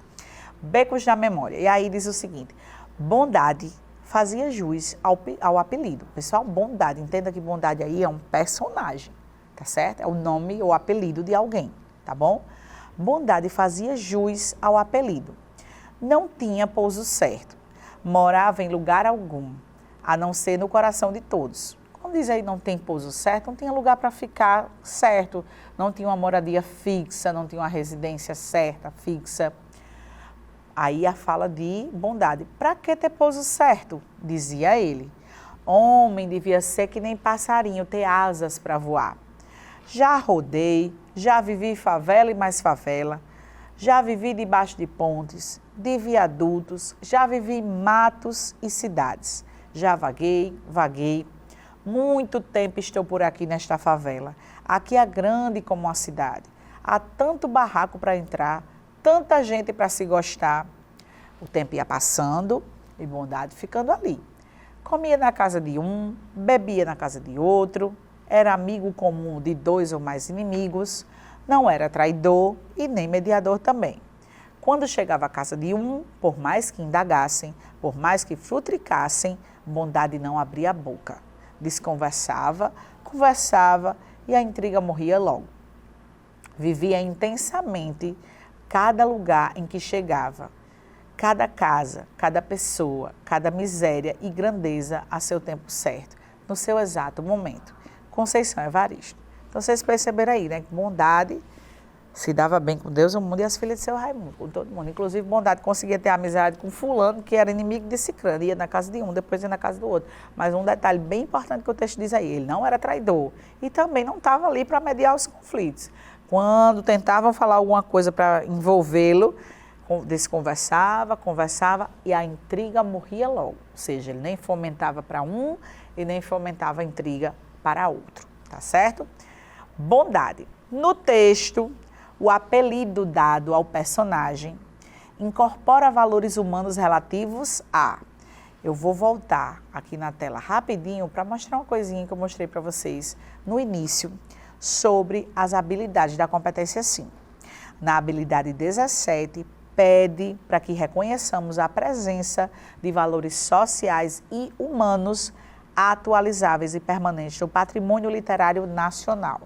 Becos da Memória. E aí diz o seguinte: bondade fazia jus ao apelido. Pessoal, bondade, entenda que bondade aí é um personagem, tá certo? É o nome ou apelido de alguém, tá bom? Bondade fazia jus ao apelido. Não tinha pouso certo, morava em lugar algum, a não ser no coração de todos. Quando diz aí não tem pouso certo, não tinha lugar para ficar certo, não tinha uma moradia fixa, não tinha uma residência certa, fixa. Aí a fala de bondade. Para que ter pouso certo? Dizia ele. Homem devia ser que nem passarinho, ter asas para voar. Já rodei, já vivi favela e mais favela, já vivi debaixo de pontes, de viadutos, já vivi matos e cidades. Já vaguei. Muito tempo estou por aqui nesta favela. Aqui é grande como uma cidade. Há tanto barraco para entrar, tanta gente para se gostar. O tempo ia passando e bondade ficando ali. Comia na casa de um, bebia na casa de outro, era amigo comum de 2 ou mais inimigos, não era traidor e nem mediador também. Quando chegava à casa de um, por mais que indagassem, por mais que futricassem, bondade não abria a boca. Desconversava, conversava e a intriga morria logo. Vivia intensamente cada lugar em que chegava, cada casa, cada pessoa, cada miséria e grandeza a seu tempo certo, no seu exato momento. Conceição Evaristo. Então vocês perceberam aí, né, que bondade se dava bem com Deus, o mundo e as filhas de seu Raimundo, com todo mundo. Inclusive, bondade conseguia ter amizade com fulano, que era inimigo de Cicrano, ia na casa de um, depois ia na casa do outro. Mas um detalhe bem importante que o texto diz aí, ele não era traidor e também não estava ali para mediar os conflitos. Quando tentavam falar alguma coisa para envolvê-lo, desconversava, conversava e a intriga morria logo. Ou seja, ele nem fomentava para um e nem fomentava a intriga para outro, tá certo? Bondade. No texto, o apelido dado ao personagem incorpora valores humanos relativos a... Eu vou voltar aqui na tela rapidinho para mostrar uma coisinha que eu mostrei para vocês no início sobre as habilidades da competência 5. Na habilidade 17, pede para que reconheçamos a presença de valores sociais e humanos atualizáveis e permanentes no patrimônio literário nacional.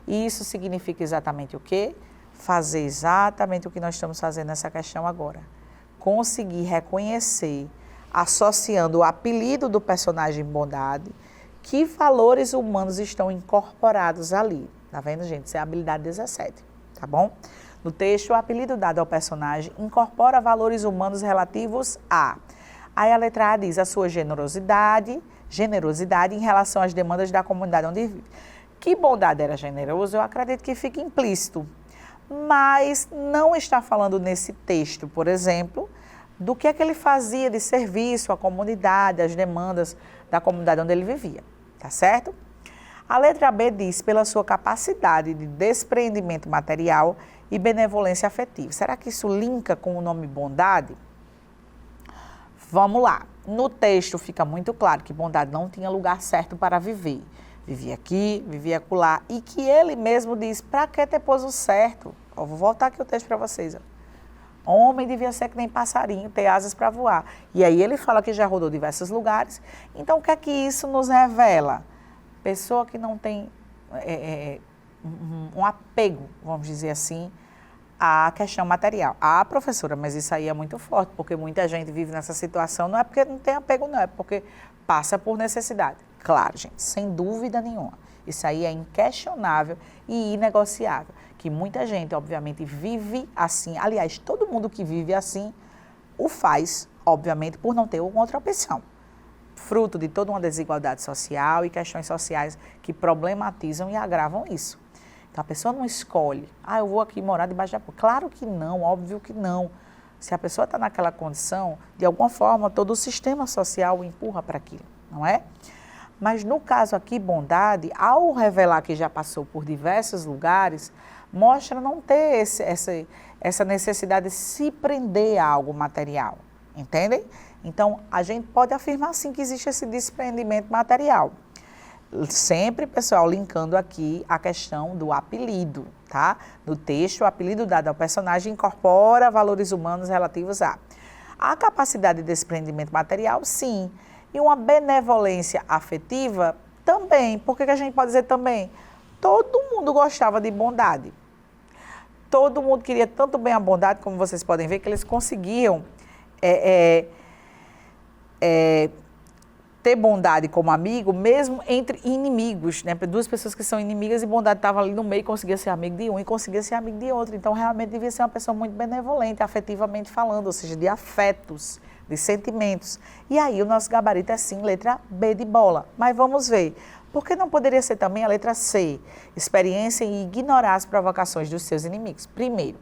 E isso significa exatamente o quê? Fazer exatamente o que nós estamos fazendo nessa questão agora. Conseguir reconhecer, associando o apelido do personagem Bondade, que valores humanos estão incorporados ali. Tá vendo, gente? Isso é a habilidade 17, tá bom? No texto, o apelido dado ao personagem incorpora valores humanos relativos a... Aí a letra A diz a sua generosidade em relação às demandas da comunidade onde vive. Que Bondade era generoso, eu acredito que fica implícito. Mas não está falando nesse texto, por exemplo, do que é que ele fazia de serviço à comunidade, às demandas da comunidade onde ele vivia, tá certo? A letra B diz pela sua capacidade de despreendimento material e benevolência afetiva. Será que isso linka com o nome Bondade? Vamos lá. No texto fica muito claro que Bondade não tinha lugar certo para viver. Vivia aqui, vivia acolá. E que ele mesmo diz, para que ter pouso certo? Vou voltar aqui o texto para vocês. Homem devia ser que nem passarinho, ter asas para voar. E aí ele fala que já rodou diversos lugares. Então, o que é que isso nos revela? Pessoa que não tem um apego, vamos dizer assim, à questão material. Ah, professora, mas isso aí é muito forte, porque muita gente vive nessa situação, não é porque não tem apego, não, é porque passa por necessidade. Claro, gente, sem dúvida nenhuma. Isso aí é inquestionável e inegociável, que muita gente, obviamente, vive assim. Aliás, todo mundo que vive assim o faz, obviamente, por não ter outra opção. Fruto de toda uma desigualdade social e questões sociais que problematizam e agravam isso. Então, a pessoa não escolhe, eu vou aqui morar debaixo da ponte. Claro que não, óbvio que não. Se a pessoa está naquela condição, de alguma forma, todo o sistema social o empurra para aquilo, não é? Mas no caso aqui, Bondade, ao revelar que já passou por diversos lugares, mostra não ter essa necessidade de se prender a algo material, entendem? Então, a gente pode afirmar sim que existe esse desprendimento material. Sempre, pessoal, linkando aqui a questão do apelido, tá? No texto, o apelido dado ao personagem incorpora valores humanos relativos a capacidade de desprendimento material, sim. E uma benevolência afetiva também. Por que a gente pode dizer também? Todo mundo gostava de Bondade. Todo mundo queria tanto bem a Bondade, como vocês podem ver, que eles conseguiam ter Bondade como amigo, mesmo entre inimigos, né? Duas pessoas que são inimigas e Bondade estava ali no meio e conseguia ser amigo de um e conseguia ser amigo de outro. Então, realmente devia ser uma pessoa muito benevolente, afetivamente falando, ou seja, de afetos, de sentimentos. E aí o nosso gabarito é sim, letra B de bola. Mas vamos ver, por que não poderia ser também a letra C? Experiência em ignorar as provocações dos seus inimigos. Primeiro,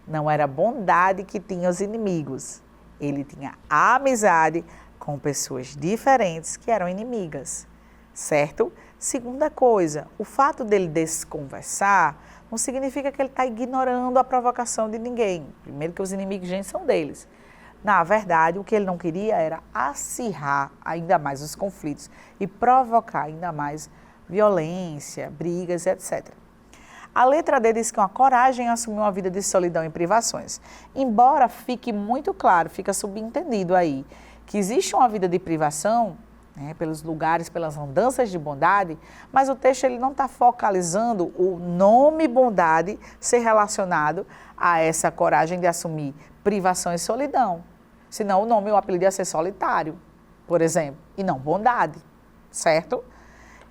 não era Bondade que tinha os inimigos. Ele tinha amizade com pessoas diferentes que eram inimigas, certo? Segunda coisa, o fato dele desconversar não significa que ele está ignorando a provocação de ninguém. Primeiro que os inimigos, gente, são deles. Na verdade, o que ele não queria era acirrar ainda mais os conflitos e provocar ainda mais violência, brigas, etc. A letra D diz que uma coragem em assumir uma vida de solidão e privações. Embora fique muito claro, fica subentendido aí, que existe uma vida de privação, né, pelos lugares, pelas andanças de Bondade, mas o texto ele não está focalizando o nome Bondade ser relacionado a essa coragem de assumir privação e solidão. Senão o nome, o apelido ia ser Solitário, por exemplo, e não Bondade, certo?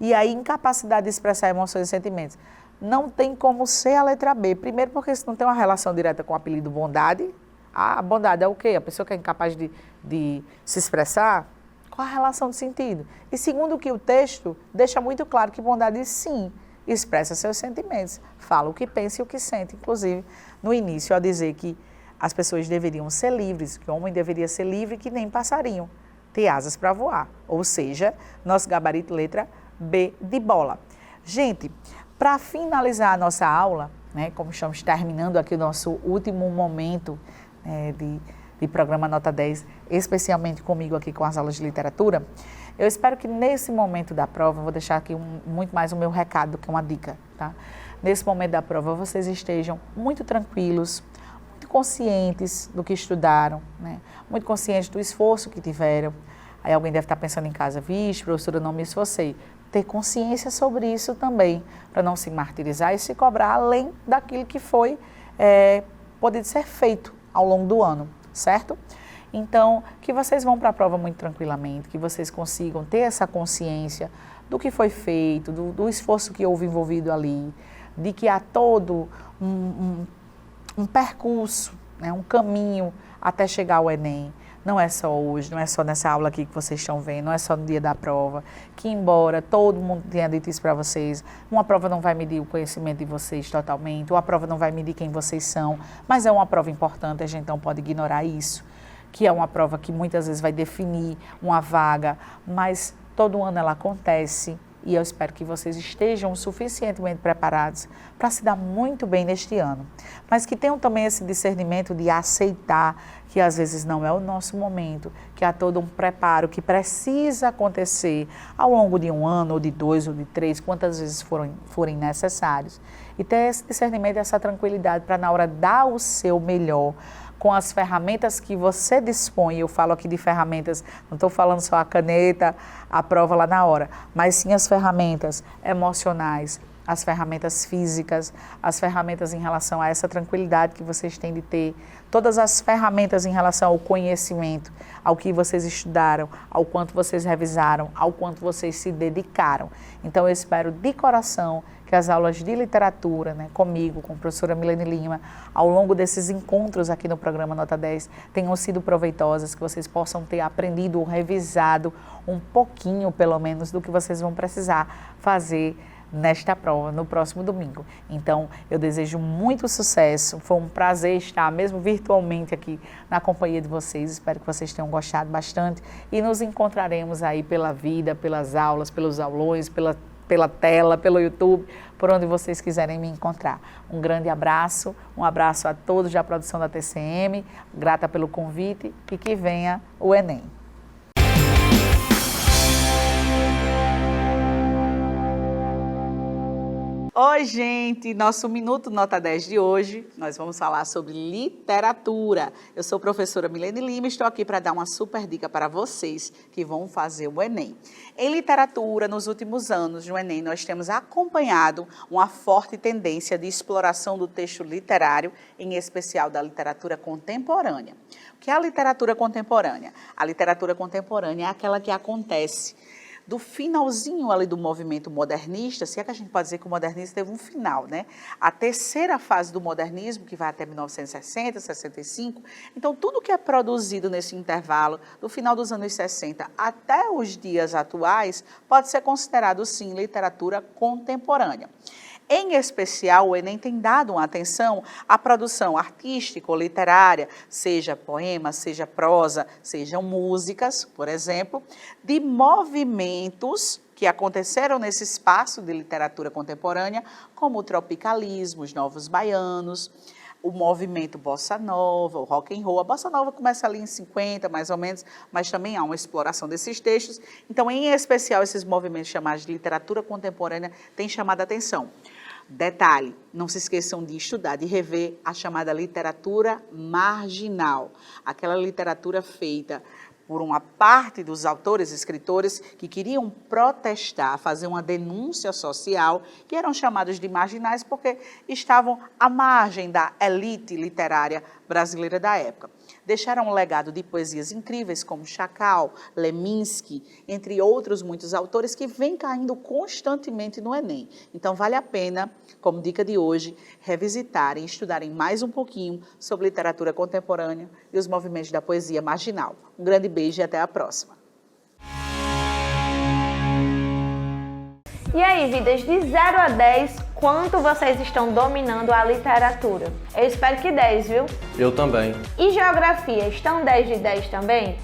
E aí, incapacidade de expressar emoções e sentimentos. Não tem como ser a letra B. Primeiro, porque isso não tem uma relação direta com o apelido Bondade. A bondade é o quê? A pessoa que é incapaz de se expressar? Qual a relação de sentido? E segundo que o texto deixa muito claro que Bondade, sim, expressa seus sentimentos. Fala o que pensa e o que sente. Inclusive, no início, ao dizer que as pessoas deveriam ser livres, que o homem deveria ser livre que nem passarinho, ter asas para voar. Ou seja, nosso gabarito letra B de bola. Gente, para finalizar a nossa aula, né, como estamos terminando aqui o nosso último momento de programa Nota 10, especialmente comigo aqui com as aulas de literatura, eu espero que nesse momento da prova, vou deixar aqui muito mais o meu recado do que uma dica, tá? Nesse momento da prova, vocês estejam muito tranquilos, muito conscientes do que estudaram, né? Muito conscientes do esforço que tiveram. Aí alguém deve estar pensando em casa, vixe, professora, não me esforcei. Ter consciência sobre isso também, para não se martirizar e se cobrar além daquilo que foi pode ser feito ao longo do ano, certo? Então, que vocês vão para a prova muito tranquilamente, que vocês consigam ter essa consciência do que foi feito, do esforço que houve envolvido ali, de que há todo um percurso, né, um caminho até chegar ao Enem. Não é só hoje, não é só nessa aula aqui que vocês estão vendo, não é só no dia da prova, que embora todo mundo tenha dito isso para vocês, uma prova não vai medir o conhecimento de vocês totalmente, uma prova não vai medir quem vocês são, mas é uma prova importante, a gente não pode ignorar isso, que é uma prova que muitas vezes vai definir uma vaga, mas todo ano ela acontece e eu espero que vocês estejam suficientemente preparados para se dar muito bem neste ano, mas que tenham também esse discernimento de aceitar que às vezes não é o nosso momento, que há todo um preparo que precisa acontecer ao longo de um ano, ou de 2, ou de 3, quantas vezes forem necessários. E ter esse discernimento e essa tranquilidade para na hora dar o seu melhor, com as ferramentas que você dispõe, eu falo aqui de ferramentas, não estou falando só a caneta, a prova lá na hora, mas sim as ferramentas emocionais, as ferramentas físicas, as ferramentas em relação a essa tranquilidade que vocês têm de ter, todas as ferramentas em relação ao conhecimento, ao que vocês estudaram, ao quanto vocês revisaram, ao quanto vocês se dedicaram. Então eu espero de coração que as aulas de literatura, né, comigo, com a professora Milene Lima, ao longo desses encontros aqui no programa Nota 10, tenham sido proveitosas, que vocês possam ter aprendido ou revisado um pouquinho, pelo menos, do que vocês vão precisar fazer nesta prova, no próximo domingo. Então, eu desejo muito sucesso, foi um prazer estar, mesmo virtualmente aqui, na companhia de vocês, espero que vocês tenham gostado bastante e nos encontraremos aí pela vida, pelas aulas, pelos aulões, pela tela, pelo YouTube, por onde vocês quiserem me encontrar. Um grande abraço, um abraço a todos da produção da TCM, grata pelo convite e que venha o Enem. Oi, gente! Nosso Minuto Nota 10 de hoje, nós vamos falar sobre literatura. Eu sou a professora Milene Lima e estou aqui para dar uma super dica para vocês que vão fazer o Enem. Em literatura, nos últimos anos no Enem, nós temos acompanhado uma forte tendência de exploração do texto literário, em especial da literatura contemporânea. O que é a literatura contemporânea? A literatura contemporânea é aquela que acontece do finalzinho ali do movimento modernista, se é que a gente pode dizer que o modernismo teve um final, né? A terceira fase do modernismo, que vai até 1960, 65, então tudo que é produzido nesse intervalo, do final dos anos 60 até os dias atuais, pode ser considerado, sim, literatura contemporânea. Em especial, o Enem tem dado uma atenção à produção artística ou literária, seja poema, seja prosa, sejam músicas, por exemplo, de movimentos que aconteceram nesse espaço de literatura contemporânea, como o tropicalismo, os novos baianos, o movimento bossa nova, o rock and roll. A bossa nova começa ali em 50, mais ou menos, mas também há uma exploração desses textos. Então, em especial, esses movimentos chamados de literatura contemporânea têm chamado a atenção. Detalhe, não se esqueçam de estudar, de rever a chamada literatura marginal, aquela literatura feita por uma parte dos autores e escritores que queriam protestar, fazer uma denúncia social, que eram chamados de marginais porque estavam à margem da elite literária brasileira da época. Deixaram um legado de poesias incríveis como Chacal, Leminski, entre outros muitos autores que vêm caindo constantemente no Enem. Então vale a pena, como dica de hoje, revisitarem, estudarem mais um pouquinho sobre literatura contemporânea e os movimentos da poesia marginal. Um grande beijo e até a próxima. E aí, vidas de 0 a 10, quanto vocês estão dominando a literatura. Eu espero que 10, viu? Eu também. E geografia, estão 10 de 10 também?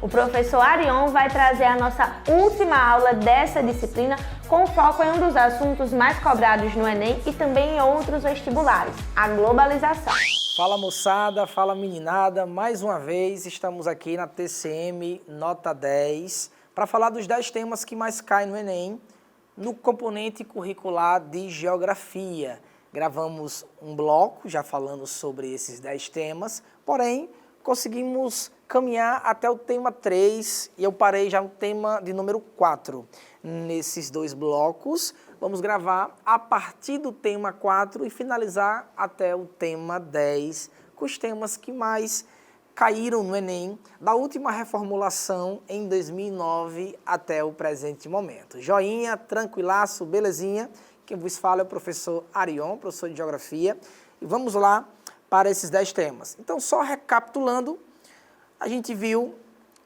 O professor Arion vai trazer a nossa última aula dessa disciplina com foco em um dos assuntos mais cobrados no Enem e também em outros vestibulares, a globalização. Fala moçada, fala meninada, mais uma vez estamos aqui na TCM Nota 10 para falar dos 10 temas que mais caem no Enem no componente curricular de Geografia. Gravamos um bloco já falando sobre esses 10 temas, porém conseguimos caminhar até o tema 3 e eu parei já no tema de número 4. Nesses 2 blocos, vamos gravar a partir do tema 4 e finalizar até o tema 10, com os temas que mais caíram no Enem, da última reformulação em 2009 até o presente momento. Joinha, tranquilaço, belezinha. Quem vos fala é o professor Arion, professor de Geografia. E vamos lá para esses 10 temas. Então, só recapitulando, a gente viu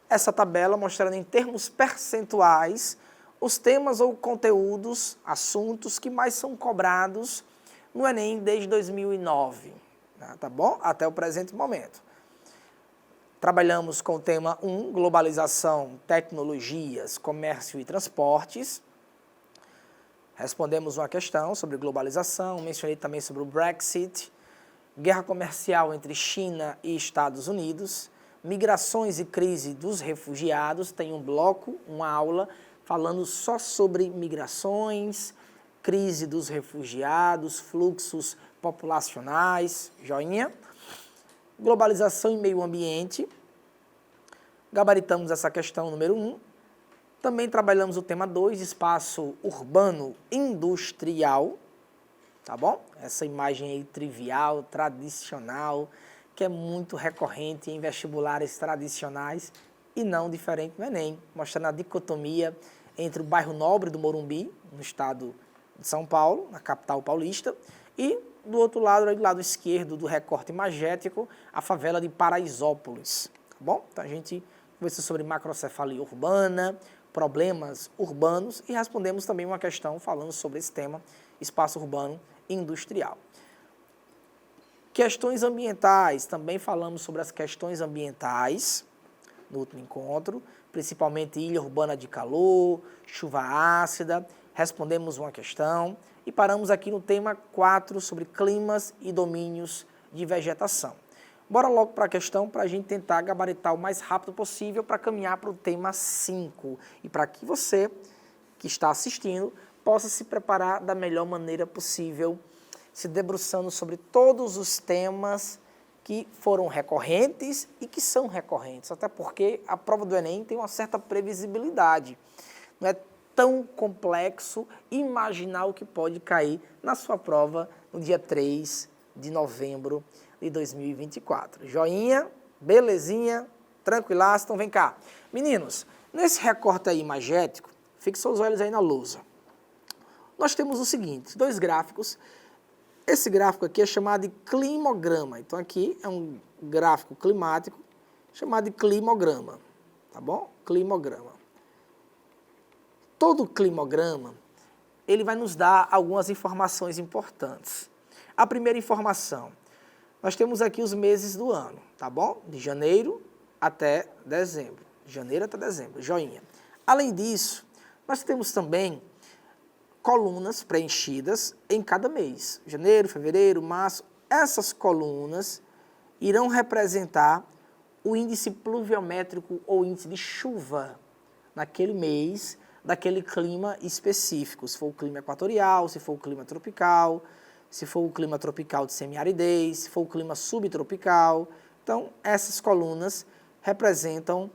essa tabela mostrando em termos percentuais os temas ou conteúdos, assuntos que mais são cobrados no Enem desde 2009, tá bom? Até o presente momento. Trabalhamos com o tema 1, globalização, tecnologias, comércio e transportes. Respondemos uma questão sobre globalização, mencionei também sobre o Brexit, guerra comercial entre China e Estados Unidos, migrações e crise dos refugiados, tem um bloco, uma aula, falando só sobre migrações, crise dos refugiados, fluxos populacionais, joinha. Globalização e meio ambiente, gabaritamos essa questão número 1. Também trabalhamos o tema 2, espaço urbano industrial, tá bom? Essa imagem aí trivial, tradicional, que é muito recorrente em vestibulares tradicionais e não diferente no Enem, mostrando a dicotomia entre o bairro nobre do Morumbi, no estado de São Paulo, na capital paulista, e do outro lado, do lado esquerdo do recorte magético, a favela de Paraisópolis, tá bom? Então a gente conversou sobre macrocefalia urbana, problemas urbanos e respondemos também uma questão falando sobre esse tema, espaço urbano industrial. Questões ambientais, também falamos sobre as questões ambientais no último encontro, principalmente ilha urbana de calor, chuva ácida, respondemos uma questão e paramos aqui no tema 4 sobre climas e domínios de vegetação. Bora logo para a questão para a gente tentar gabaritar o mais rápido possível para caminhar para o tema 5 e para que você que está assistindo possa se preparar da melhor maneira possível, se debruçando sobre todos os temas que foram recorrentes e que são recorrentes, até porque a prova do Enem tem uma certa previsibilidade. Não é tão complexo imaginar o que pode cair na sua prova no dia 3 de novembro de 2024. Joinha, belezinha, tranquilaço, então vem cá. Meninos, nesse recorte aí magético, fixe os olhos aí na lousa. Nós temos o seguinte, 2 gráficos. Esse gráfico aqui é chamado de climograma. Então aqui é um gráfico climático chamado de climograma, tá bom? Climograma. Todo climograma, ele vai nos dar algumas informações importantes. A primeira informação, nós temos aqui os meses do ano, tá bom? De janeiro até dezembro. Janeiro até dezembro, joinha. Além disso, nós temos também colunas preenchidas em cada mês. Janeiro, fevereiro, março. Essas colunas irão representar o índice pluviométrico ou índice de chuva naquele mês, daquele clima específico. Se for o clima equatorial, se for o clima tropical, se for o clima tropical de semiaridez, se for o clima subtropical. Então, essas colunas representam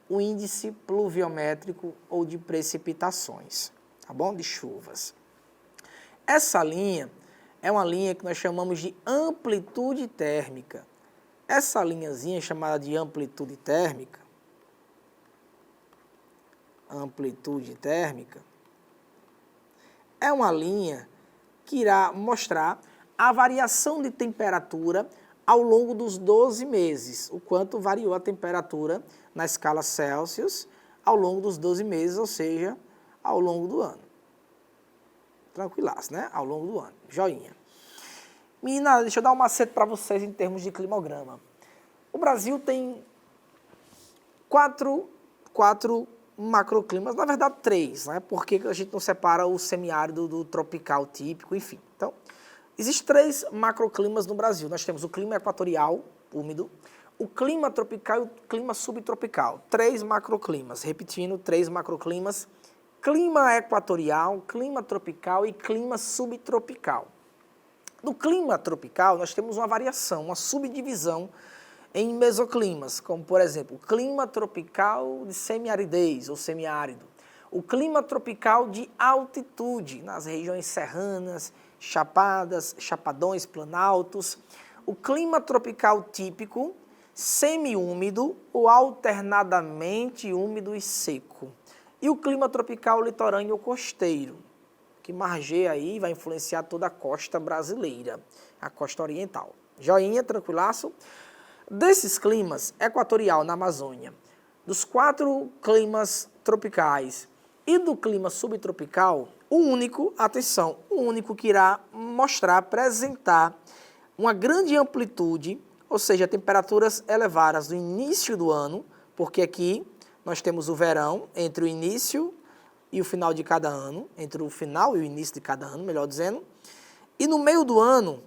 o índice pluviométrico ou de precipitações, tá bom? De chuvas. Essa linha é uma linha que nós chamamos de amplitude térmica. Essa linhazinha chamada de amplitude térmica, é uma linha que irá mostrar a variação de temperatura ao longo dos 12 meses, o quanto variou a temperatura na escala Celsius ao longo dos 12 meses, ou seja, ao longo do ano. Tranquilaço, né? Ao longo do ano. Joinha. Menina, deixa eu dar um macete para vocês em termos de climograma. O Brasil tem quatro macroclimas, na verdade 3, né? Porque a gente não separa o semiárido do tropical típico, enfim. Então, existem 3 macroclimas no Brasil. Nós temos o clima equatorial, úmido, o clima tropical e o clima subtropical. 3 macroclimas. Repetindo, 3 macroclimas. Clima equatorial, clima tropical e clima subtropical. No clima tropical, nós temos uma variação, uma subdivisão em mesoclimas, como, por exemplo, o clima tropical de semiaridez ou semiárido, o clima tropical de altitude, nas regiões serranas, chapadas, chapadões, planaltos, o clima tropical típico, semiúmido ou alternadamente úmido e seco, e o clima tropical litorâneo costeiro, que margeia aí, vai influenciar toda a costa brasileira, a costa oriental. Joinha, tranquilaço? Desses climas, equatorial na Amazônia, dos 4 climas tropicais e do clima subtropical, o único que irá mostrar, apresentar uma grande amplitude, ou seja, temperaturas elevadas no início do ano, porque aqui nós temos o verão entre o início e o final de cada ano, entre o final e o início de cada ano, melhor dizendo, e no meio do ano,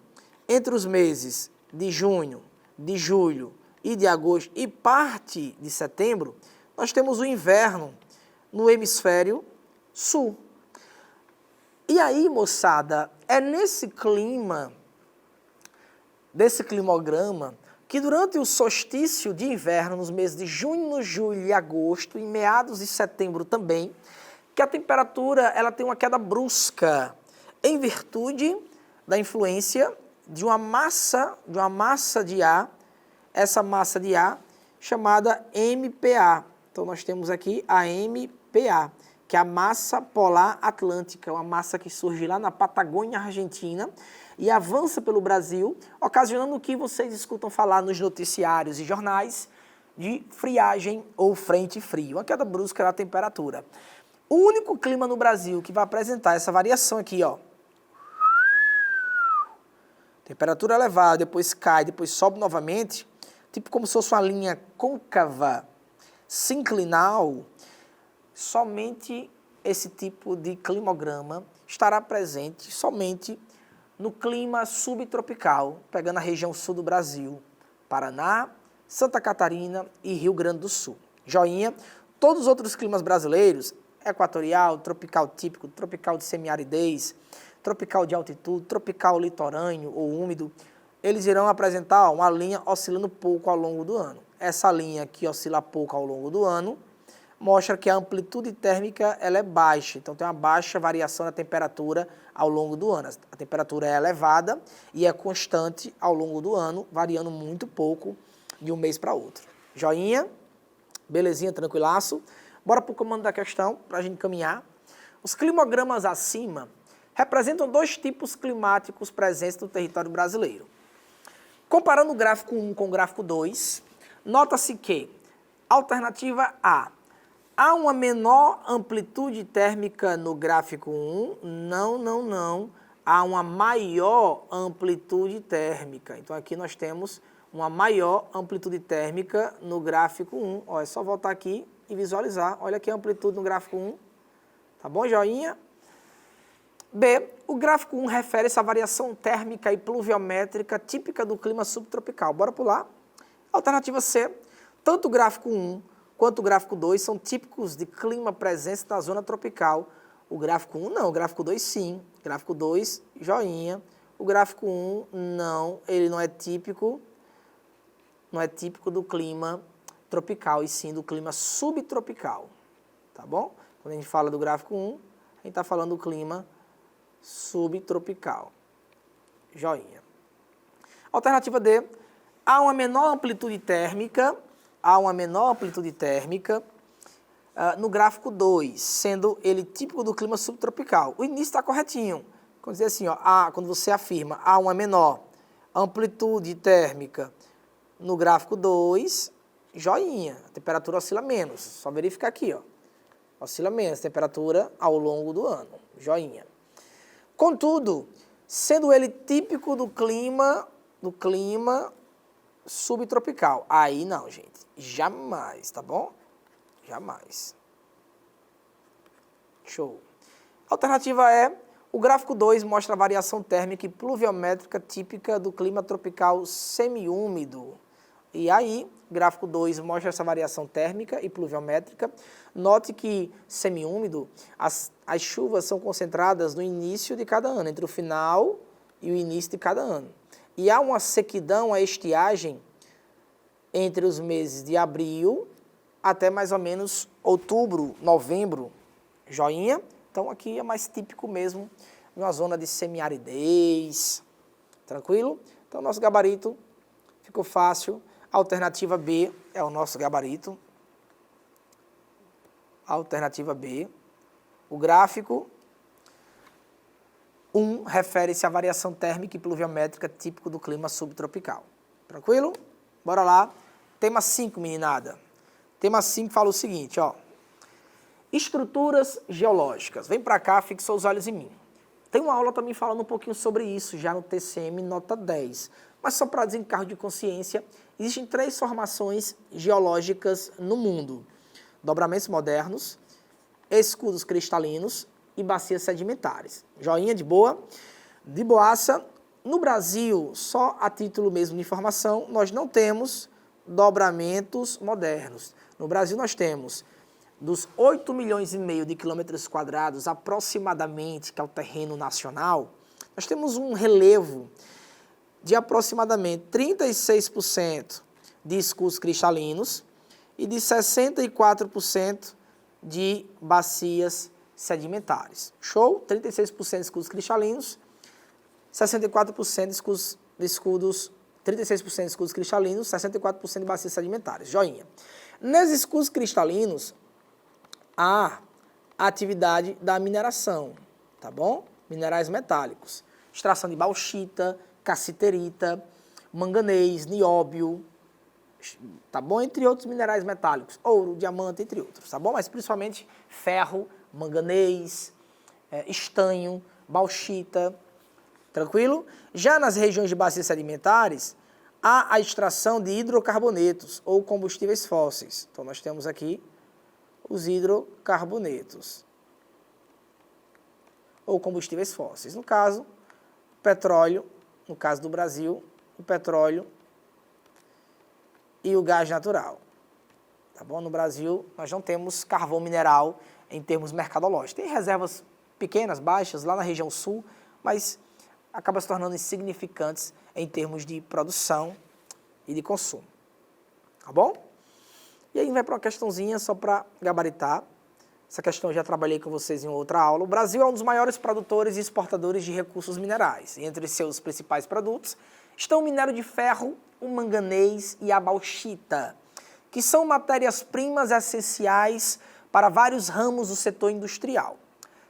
entre os meses de junho, de julho e de agosto e parte de setembro, nós temos o inverno no hemisfério sul. E aí, moçada, é nesse clima, desse climograma, que durante o solstício de inverno, nos meses de junho, julho e agosto, e meados de setembro também, que a temperatura ela tem uma queda brusca, em virtude da influência de uma massa de ar, essa massa de ar chamada MPA. Então, nós temos aqui a MPA, que é a massa polar atlântica, uma massa que surge lá na Patagônia Argentina e avança pelo Brasil, ocasionando o que vocês escutam falar nos noticiários e jornais de friagem ou frente frio, uma queda brusca da temperatura. O único clima no Brasil que vai apresentar essa variação aqui, ó, temperatura elevada, depois cai, depois sobe novamente, tipo como se fosse uma linha côncava, sinclinal, somente esse tipo de climograma estará presente somente no clima subtropical, pegando a região sul do Brasil, Paraná, Santa Catarina e Rio Grande do Sul. Joinha, todos os outros climas brasileiros, equatorial, tropical típico, tropical de semiaridez, tropical de altitude, tropical litorâneo ou úmido, eles irão apresentar uma linha oscilando pouco ao longo do ano. Essa linha que oscila pouco ao longo do ano mostra que a amplitude térmica ela é baixa, então tem uma baixa variação da temperatura ao longo do ano. A temperatura é elevada e é constante ao longo do ano, variando muito pouco de um mês para outro. Joinha? Belezinha, tranquilaço? Bora para o comando da questão, para a gente caminhar. Os climogramas acima representam 2 tipos climáticos presentes no território brasileiro. Comparando o gráfico 1 com o gráfico 2, nota-se que, alternativa A, há uma menor amplitude térmica no gráfico 1, não, há uma maior amplitude térmica. Então aqui nós temos uma maior amplitude térmica no gráfico 1. Ó, é só voltar aqui e visualizar. Olha aqui a amplitude no gráfico 1. Tá bom, joinha? B, o gráfico 1 refere-se à variação térmica e pluviométrica típica do clima subtropical. Bora pular. Alternativa C, tanto o gráfico 1 quanto o gráfico 2 são típicos de clima presente na zona tropical. O gráfico 1 não, o gráfico 2 sim. Gráfico 2, joinha. O gráfico 1 não, ele não é típico do clima tropical, e sim do clima subtropical. Tá bom? Quando a gente fala do gráfico 1, a gente está falando do clima subtropical. Joinha. Alternativa D, há uma menor amplitude térmica, no gráfico 2, sendo ele típico do clima subtropical. O início está corretinho. Quando dizer assim, ó, quando você afirma há uma menor amplitude térmica no gráfico 2, joinha, a temperatura oscila menos. Só verificar aqui, ó. Oscila menos a temperatura ao longo do ano. Joinha. Contudo, sendo ele típico do clima subtropical. Aí não, gente. Jamais, tá bom? Jamais. Show. Alternativa E, o gráfico 2 mostra a variação térmica e pluviométrica típica do clima tropical semiúmido. E aí, gráfico 2 mostra essa variação térmica e pluviométrica. Note que semiúmido, as chuvas são concentradas no início de cada ano, entre o final e o início de cada ano. E há uma sequidão, a estiagem, entre os meses de abril até mais ou menos outubro, novembro, joinha. Então aqui é mais típico mesmo, numa zona de semiaridez, tranquilo? Então nosso gabarito ficou fácil. Alternativa B é o nosso gabarito. Alternativa B. O gráfico 1 refere-se à variação térmica e pluviométrica típico do clima subtropical. Tranquilo? Bora lá. Tema 5, meninada. Tema 5 fala o seguinte, ó. Estruturas geológicas. Vem pra cá, fixa os olhos em mim. Tem uma aula também falando um pouquinho sobre isso, já no TCM nota 10. Mas só para desencargo de consciência, existem 3 formações geológicas no mundo. Dobramentos modernos, escudos cristalinos e bacias sedimentares. Joinha de boa? De boaça. No Brasil, só a título mesmo de informação, nós não temos dobramentos modernos. No Brasil nós temos dos 8 milhões e meio de quilômetros quadrados aproximadamente, que é o terreno nacional, nós temos um relevo de aproximadamente 36% de escudos cristalinos e de 64% de bacias sedimentares. Show? 36% de escudos cristalinos, 64% de escudos 36% de escudos cristalinos, 64% de bacias sedimentares. Joinha. Nesses escudos cristalinos, há a atividade da mineração, tá bom? Minerais metálicos. Extração de bauxita, cassiterita, manganês, nióbio, tá bom? Entre outros minerais metálicos, ouro, diamante, entre outros, tá bom? Mas principalmente ferro, manganês, estanho, bauxita, tranquilo? Já nas regiões de bacias sedimentares, há a extração de hidrocarbonetos ou combustíveis fósseis. Então nós temos aqui os hidrocarbonetos ou combustíveis fósseis. No caso, petróleo, no caso do Brasil, o petróleo e o gás natural. Tá bom? No Brasil, nós não temos carvão mineral em termos mercadológicos. Tem reservas pequenas, baixas, lá na região sul, mas acaba se tornando insignificantes em termos de produção e de consumo. Tá bom? E aí vai para uma questãozinha só para gabaritar. Essa questão eu já trabalhei com vocês em outra aula. O Brasil é um dos maiores produtores e exportadores de recursos minerais. E entre seus principais produtos estão o minério de ferro, o manganês e a bauxita, que são matérias-primas essenciais para vários ramos do setor industrial.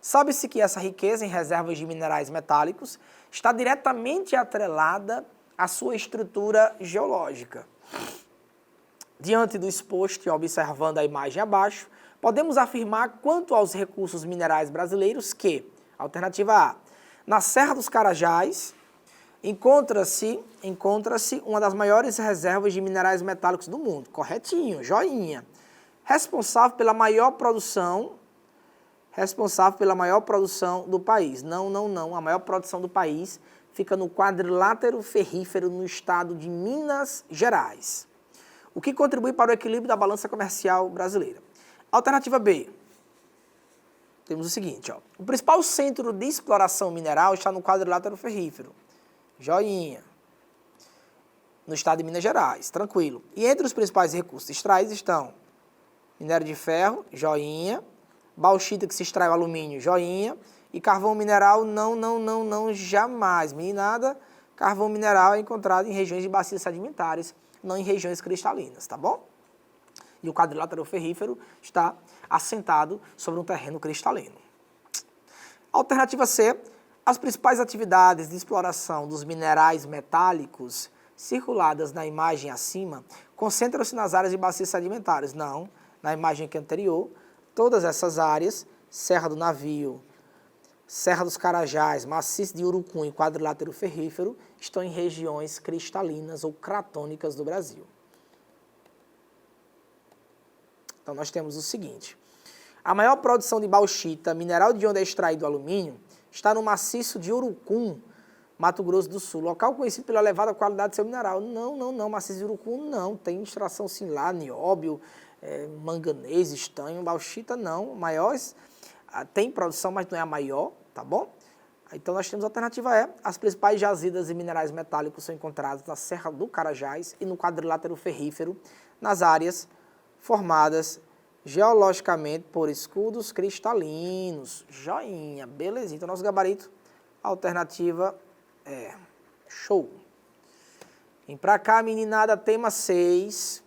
Sabe-se que essa riqueza em reservas de minerais metálicos está diretamente atrelada à sua estrutura geológica. Diante do exposto e observando a imagem abaixo, podemos afirmar quanto aos recursos minerais brasileiros que, alternativa A, na Serra dos Carajás, encontra-se uma das maiores reservas de minerais metálicos do mundo. Corretinho, joinha. Responsável pela maior produção do país. Não. A maior produção do país fica no quadrilátero ferrífero no estado de Minas Gerais, o que contribui para o equilíbrio da balança comercial brasileira. Alternativa B. Temos o seguinte, ó. O principal centro de exploração mineral está no quadrilátero ferrífero. Joinha. No estado de Minas Gerais, tranquilo. E entre os principais recursos extraídos estão minério de ferro, joinha, bauxita que se extrai o alumínio, joinha, e carvão mineral, não, jamais. Meninada, carvão mineral é encontrado em regiões de bacias sedimentares, não em regiões cristalinas, tá bom? E o quadrilátero ferrífero está assentado sobre um terreno cristalino. Alternativa C. As principais atividades de exploração dos minerais metálicos circuladas na imagem acima concentram-se nas áreas de bacias sedimentares. Não, na imagem que anterior, todas essas áreas, Serra do Navio, Serra dos Carajás, Maciço de Urucum e Quadrilátero Ferrífero estão em regiões cristalinas ou cratônicas do Brasil. Então, nós temos o seguinte. A maior produção de bauxita, mineral de onde é extraído o alumínio, está no Maciço de Urucum, Mato Grosso do Sul, local conhecido pela elevada qualidade do seu mineral. Não, Maciço de Urucum não, tem extração sim lá, nióbio, manganês, estanho, bauxita não, maiores, tem produção, mas não é a maior, tá bom? Então nós temos a alternativa as principais jazidas e minerais metálicos são encontrados na Serra do Carajás e no Quadrilátero Ferrífero, nas áreas formadas geologicamente por escudos cristalinos. Joinha, belezinha. Então nosso gabarito, a alternativa show. Vem pra cá, meninada, tema 6.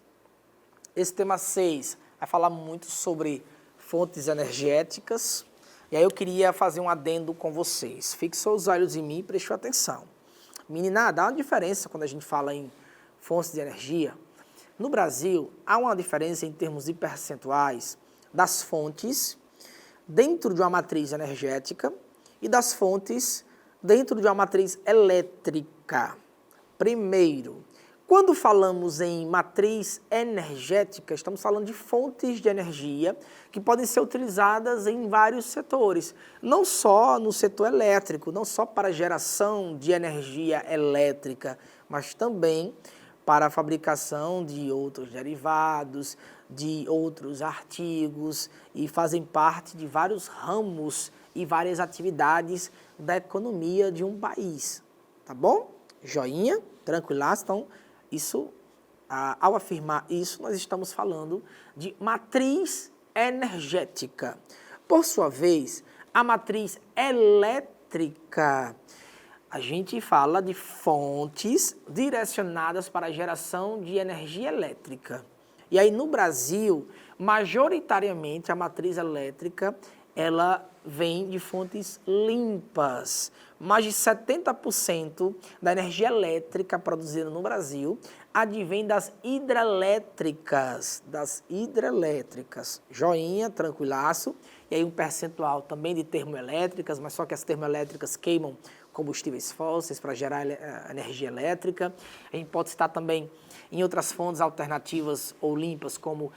Esse tema 6 vai falar muito sobre fontes energéticas. E aí eu queria fazer um adendo com vocês. Fixou os olhos em mim e prestou atenção. Meninada, há uma diferença quando a gente fala em fontes de energia. No Brasil, há uma diferença em termos de percentuais das fontes dentro de uma matriz energética e das fontes dentro de uma matriz elétrica. Primeiro, quando falamos em matriz energética, estamos falando de fontes de energia que podem ser utilizadas em vários setores. Não só no setor elétrico, não só para geração de energia elétrica, mas também para a fabricação de outros derivados, de outros artigos e fazem parte de vários ramos e várias atividades da economia de um país. Tá bom? Joinha, tranquilaço. Então, ao afirmar isso, nós estamos falando de matriz energética. Por sua vez, a matriz elétrica, a gente fala de fontes direcionadas para a geração de energia elétrica. E aí, no Brasil, majoritariamente, a matriz elétrica, ela vem de fontes limpas. Mais de 70% da energia elétrica produzida no Brasil advém das hidrelétricas. Joinha, tranquilaço. E aí um percentual também de termoelétricas, mas só que as termoelétricas queimam combustíveis fósseis para gerar energia elétrica. A gente pode citar também em outras fontes alternativas ou limpas, como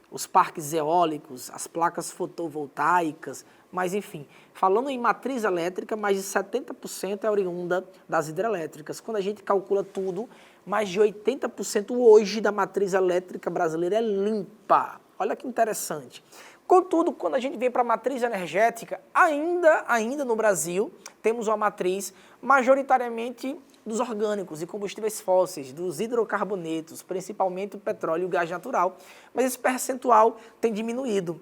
os parques eólicos, as placas fotovoltaicas, mas enfim, falando em matriz elétrica, mais de 70% é oriunda das hidrelétricas. Quando a gente calcula tudo, mais de 80% hoje da matriz elétrica brasileira é limpa. Olha que interessante. Contudo, quando a gente vem para a matriz energética, ainda no Brasil, temos uma matriz majoritariamente dos orgânicos e combustíveis fósseis, dos hidrocarbonetos, principalmente o petróleo e o gás natural, mas esse percentual tem diminuído.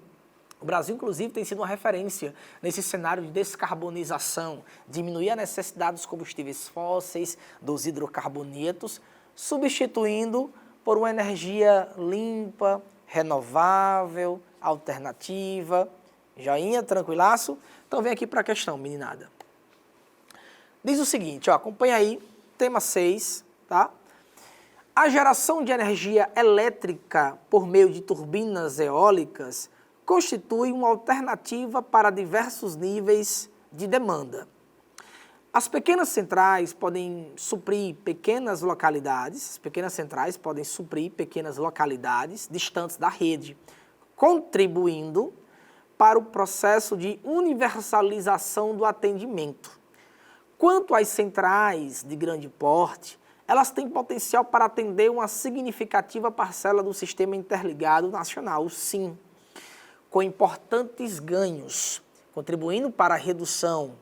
O Brasil, inclusive, tem sido uma referência nesse cenário de descarbonização, diminuir a necessidade dos combustíveis fósseis, dos hidrocarbonetos, substituindo por uma energia limpa, renovável, alternativa. Joinha, tranquilaço? Então vem aqui para a questão, meninada. Diz o seguinte, acompanha aí, tema 6, tá? A geração de energia elétrica por meio de turbinas eólicas constitui uma alternativa para diversos níveis de demanda. As pequenas centrais podem suprir pequenas localidades distantes da rede, contribuindo para o processo de universalização do atendimento. Quanto às centrais de grande porte, elas têm potencial para atender uma significativa parcela do sistema interligado nacional, sim, com importantes ganhos, contribuindo para a redução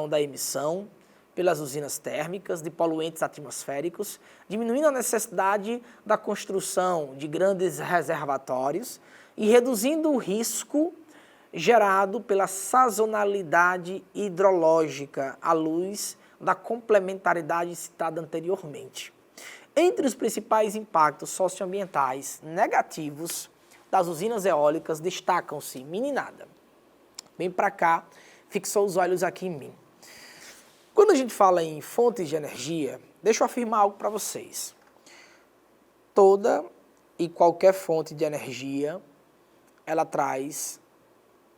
da emissão pelas usinas térmicas de poluentes atmosféricos, diminuindo a necessidade da construção de grandes reservatórios e reduzindo o risco gerado pela sazonalidade hidrológica à luz da complementaridade citada anteriormente. Entre os principais impactos socioambientais negativos das usinas eólicas destacam-se, meninada, vem para cá, fixou os olhos aqui em mim. Quando a gente fala em fontes de energia, deixa eu afirmar algo para vocês. Toda e qualquer fonte de energia, ela traz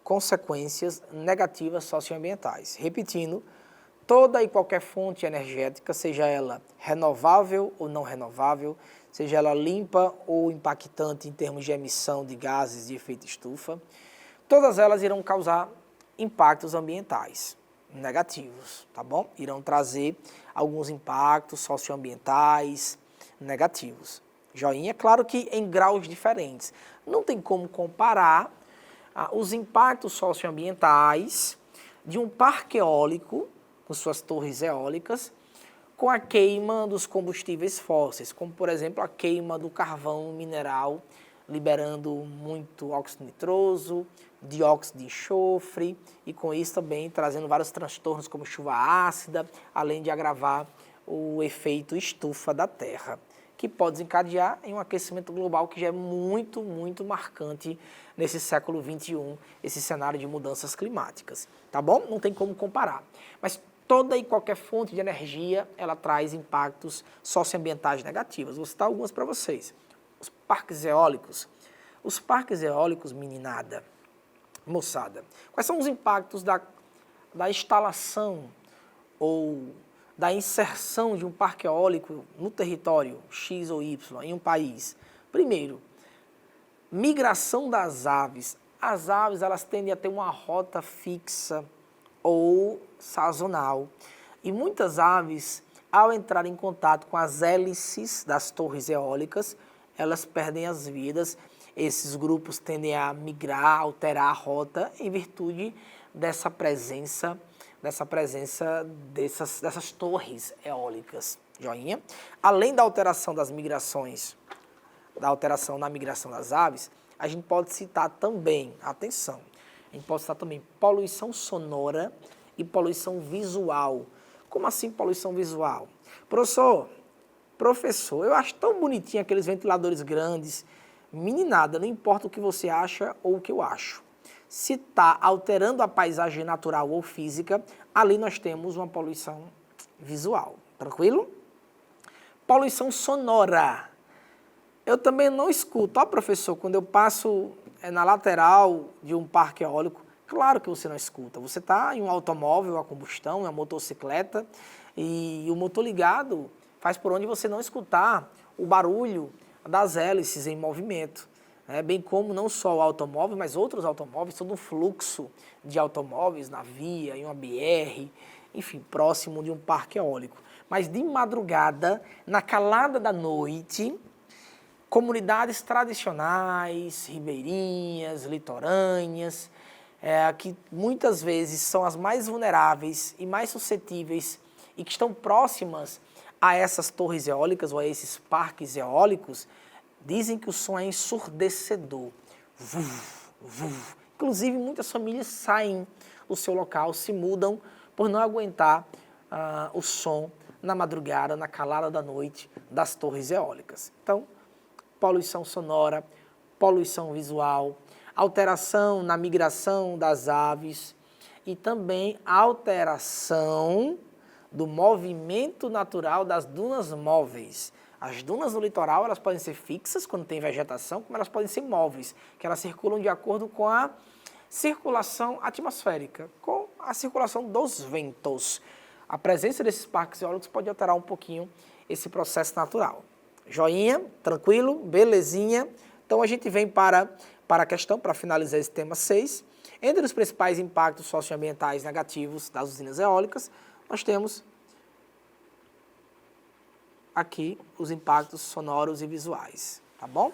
consequências negativas socioambientais. Repetindo, toda e qualquer fonte energética, seja ela renovável ou não renovável, seja ela limpa ou impactante em termos de emissão de gases de efeito estufa, todas elas irão causar impactos ambientais negativos, tá bom? Irão trazer alguns impactos socioambientais negativos. Joinha, claro que em graus diferentes. Não tem como comparar os impactos socioambientais de um parque eólico, com suas torres eólicas, com a queima dos combustíveis fósseis, como, por exemplo, a queima do carvão mineral, liberando muito óxido nitroso, dióxido de enxofre, e com isso também trazendo vários transtornos como chuva ácida, além de agravar o efeito estufa da Terra, que pode desencadear em um aquecimento global que já é muito, muito marcante nesse século XXI, esse cenário de mudanças climáticas, tá bom? Não tem como comparar. Mas toda e qualquer fonte de energia, ela traz impactos socioambientais negativos. Vou citar algumas para vocês. Os parques eólicos. Os parques eólicos, meninada, moçada, quais são os impactos da instalação ou da inserção de um parque eólico no território X ou Y em um país? Primeiro, migração das aves. As aves, elas tendem a ter uma rota fixa ou sazonal. E muitas aves, ao entrar em contato com as hélices das torres eólicas, elas perdem as vidas. Esses grupos tendem a migrar, alterar a rota em virtude dessa presença dessas torres eólicas. Joinha? Além da alteração das migrações, da alteração na migração das aves, a gente pode citar também, atenção, a gente pode citar também poluição sonora e poluição visual. Como assim poluição visual? Professor, eu acho tão bonitinho aqueles ventiladores grandes. Meninada, não importa o que você acha ou o que eu acho. Se está alterando a paisagem natural ou física, ali nós temos uma poluição visual. Tranquilo? Poluição sonora. Eu também não escuto. Ó, professor, quando eu passo na lateral de um parque eólico, claro que você não escuta. Você está em um automóvel a combustão, em uma motocicleta, e o motor ligado faz por onde você não escutar o barulho das hélices em movimento. Bem como não só o automóvel, mas outros automóveis, todo um fluxo de automóveis na via, em uma BR, enfim, próximo de um parque eólico. Mas de madrugada, na calada da noite, comunidades tradicionais, ribeirinhas, litorâneas, que muitas vezes são as mais vulneráveis e mais suscetíveis e que estão próximas a essas torres eólicas ou a esses parques eólicos, dizem que o som é ensurdecedor. Inclusive, muitas famílias saem do seu local, se mudam por não aguentar o som na madrugada, na calada da noite das torres eólicas. Então, poluição sonora, poluição visual, alteração na migração das aves e também alteração do movimento natural das dunas móveis. As dunas do litoral, elas podem ser fixas quando tem vegetação, como elas podem ser móveis, que elas circulam de acordo com a circulação atmosférica, com a circulação dos ventos. A presença desses parques eólicos pode alterar um pouquinho esse processo natural. Joinha, tranquilo, belezinha. Então a gente vem para a questão, para finalizar esse tema 6. Entre os principais impactos socioambientais negativos das usinas eólicas, nós temos aqui os impactos sonoros e visuais, tá bom?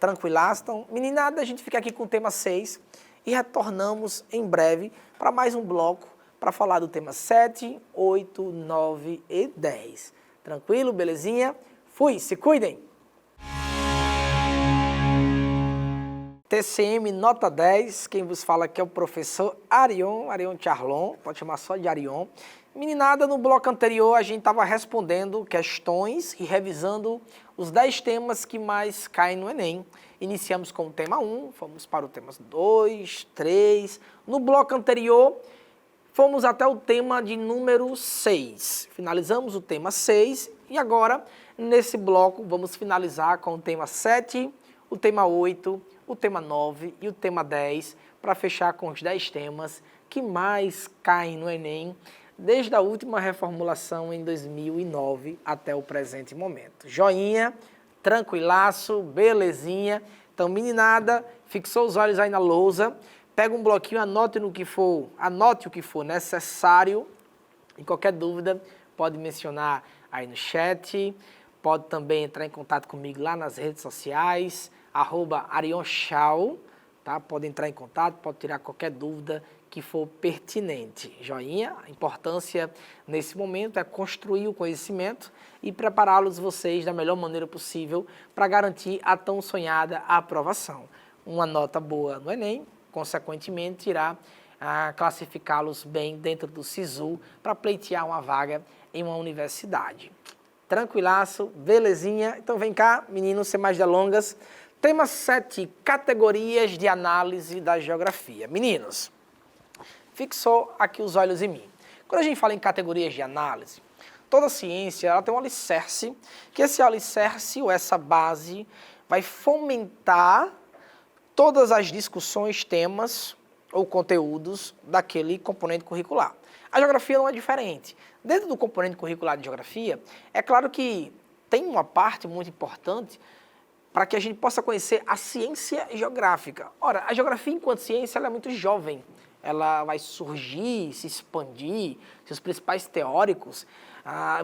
Tranquilaço? Então, meninada, a gente fica aqui com o tema 6 e retornamos em breve para mais um bloco para falar do tema 7, 8, 9 e 10. Tranquilo? Belezinha? Fui, se cuidem! TCM nota 10, quem vos fala aqui é o professor Arion Charlon, pode chamar só de Arion. Meninada, no bloco anterior a gente estava respondendo questões e revisando os 10 temas que mais caem no Enem. Iniciamos com o tema 1, fomos para o tema 2, 3. No bloco anterior, fomos até o tema de número 6. Finalizamos o tema 6 e agora, nesse bloco, vamos finalizar com o tema 7, o tema 8, o tema 9 e o tema 10, para fechar com os 10 temas que mais caem no Enem, desde a última reformulação em 2009 até o presente momento. Joinha, tranquilaço, belezinha. Então, meninada, fixou os olhos aí na lousa, pega um bloquinho, anote o que for necessário. E qualquer dúvida, pode mencionar aí no chat, pode também entrar em contato comigo lá nas redes sociais, @arionchau, tá? Pode entrar em contato, pode tirar qualquer dúvida que for pertinente. Joinha, a importância nesse momento é construir o conhecimento e prepará-los vocês da melhor maneira possível para garantir a tão sonhada aprovação. Uma nota boa no Enem, consequentemente, irá classificá-los bem dentro do SISU para pleitear uma vaga em uma universidade. Tranquilaço, belezinha? Então vem cá, meninos, sem mais delongas. Tema 7, categorias de análise da geografia. Meninos, fixou aqui os olhos em mim. Quando a gente fala em categorias de análise, toda ciência ela tem um alicerce, que esse alicerce ou essa base vai fomentar todas as discussões, temas ou conteúdos daquele componente curricular. A geografia não é diferente. Dentro do componente curricular de geografia, é claro que tem uma parte muito importante para que a gente possa conhecer a ciência geográfica. Ora, a geografia enquanto ciência ela é muito jovem. Ela vai surgir, se expandir, seus principais teóricos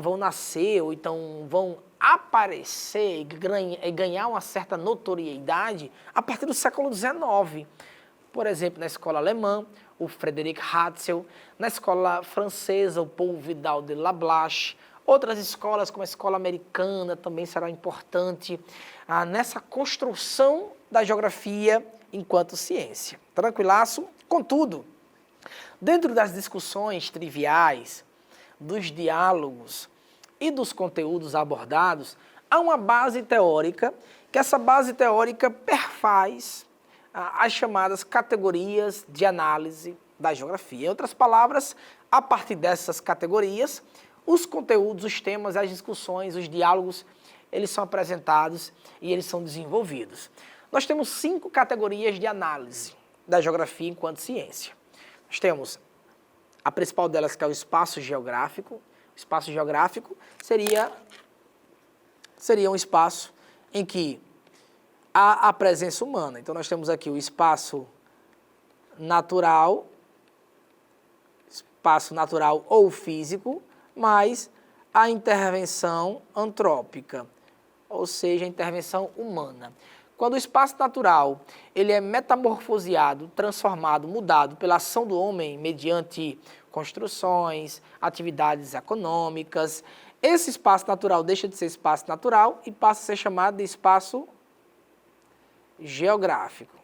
vão nascer ou então vão aparecer e ganhar uma certa notoriedade a partir do século XIX. Por exemplo, na escola alemã, o Frederic Hatzel, na escola francesa, o Paul Vidal de Lablache, outras escolas, como a escola americana, também será importante nessa construção da geografia enquanto ciência. Tranquilaço? Contudo, dentro das discussões triviais, dos diálogos e dos conteúdos abordados, há uma base teórica, que essa base teórica perfaz as chamadas categorias de análise da geografia. Em outras palavras, a partir dessas categorias, os conteúdos, os temas, as discussões, os diálogos, eles são apresentados e eles são desenvolvidos. Nós temos 5 categorias de análise da geografia enquanto ciência. Nós temos a principal delas, que é o espaço geográfico. O espaço geográfico seria um espaço em que há a presença humana. Então, nós temos aqui o espaço natural ou físico, mais a intervenção antrópica, ou seja, a intervenção humana. Quando o espaço natural ele é metamorfoseado, transformado, mudado pela ação do homem mediante construções, atividades econômicas, esse espaço natural deixa de ser espaço natural e passa a ser chamado de espaço geográfico.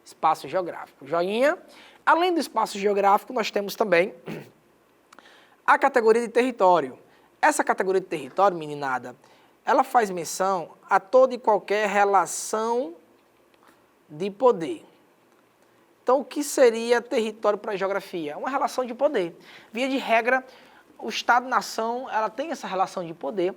Espaço geográfico. Joinha. Além do espaço geográfico, nós temos também a categoria de território. Essa categoria de território, meninada, ela faz menção a toda e qualquer relação de poder. Então, o que seria território para a geografia? Uma relação de poder. Via de regra, o Estado-nação ela tem essa relação de poder